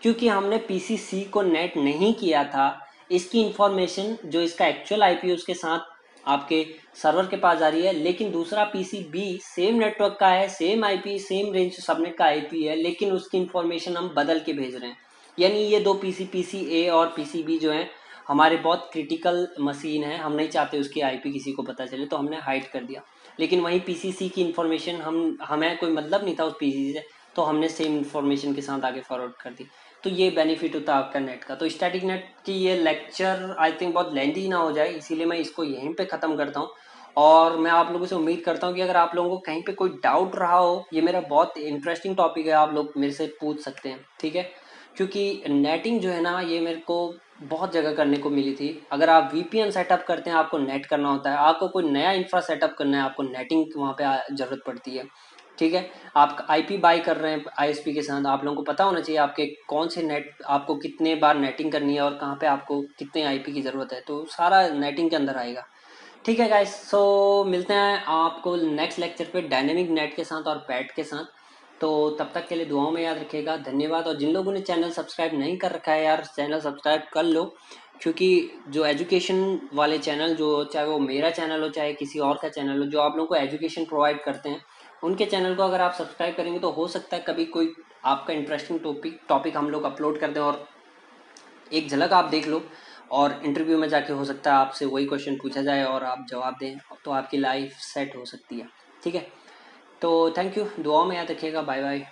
क्योंकि हमने PCC को नेट नहीं किया था, इसकी इंफॉर्मेशन जो इसका एक्चुअल आईपी है उसके साथ आपके सर्वर के पास आ रही है, लेकिन दूसरा PCB सेम नेटवर्क का है, same IP, same range subnet का आईपी है, लेकिन उसकी इंफॉर्मेशन हम बदल के भेज रहे हैं। यानी ये दो PCA और PCB जो हैं हमारे बहुत क्रिटिकल मशीन है, हम नहीं चाहते उसकी आईपी किसी को पता चले, तो हमने हाइड कर दिया। लेकिन वहीं PCC की इंफॉर्मेशन हमें कोई मतलब नहीं था उस PCC से, तो हमने सेम इन्फॉर्मेशन के साथ आगे फॉरवर्ड कर दी। तो ये बेनिफिट होता है आपका नेट का। तो स्टैटिक नेट की ये लेक्चर आई थिंक बहुत लेंथी ना हो जाए, इसीलिए मैं इसको यहीं पे ख़त्म करता हूँ। और मैं आप लोगों से उम्मीद करता हूँ कि अगर आप लोगों को कहीं पे कोई डाउट रहा हो, ये मेरा बहुत इंटरेस्टिंग टॉपिक है, आप लोग मेरे से पूछ सकते हैं। ठीक है, क्योंकि नेटिंग जो है ना ये मेरे को बहुत जगह करने को मिली थी। अगर आप VPN सेटअप करते हैं आपको नेट करना होता है, आपको कोई नया इंफ्रा सेटअप करना है आपको नेटिंग वहाँ पे ज़रूरत पड़ती है। ठीक है, आप IP बाई कर रहे हैं ISP के साथ, आप लोगों को पता होना चाहिए आपके कौन से नेट, आपको कितने बार नेटिंग करनी है और कहाँ पे आपको कितने IP की ज़रूरत है, तो सारा नेटिंग के अंदर आएगा। ठीक है गाइस, सो मिलते हैं आपको नेक्स्ट लेक्चर पे डायनेमिक नेट के साथ और पैट के साथ। तो तब तक के लिए दुआओं में याद रखिएगा। धन्यवाद। और जिन लोगों ने चैनल सब्सक्राइब नहीं कर रखा है यार, चैनल सब्सक्राइब कर लो, क्योंकि जो एजुकेशन वाले चैनल, जो चाहे वो मेरा चैनल हो चाहे किसी और का चैनल हो, जो आप लोगों को एजुकेशन प्रोवाइड करते हैं, उनके चैनल को अगर आप सब्सक्राइब करेंगे तो हो सकता है कभी कोई आपका इंटरेस्टिंग टॉपिक हम लोग अपलोड कर दें और एक झलक आप देख लो, और इंटरव्यू में जाके हो सकता है आपसे वही क्वेश्चन पूछा जाए और आप जवाब दें, तो आपकी लाइफ सेट हो सकती है। ठीक है, तो थैंक यू, दुआओं में याद रखिएगा। Bye bye.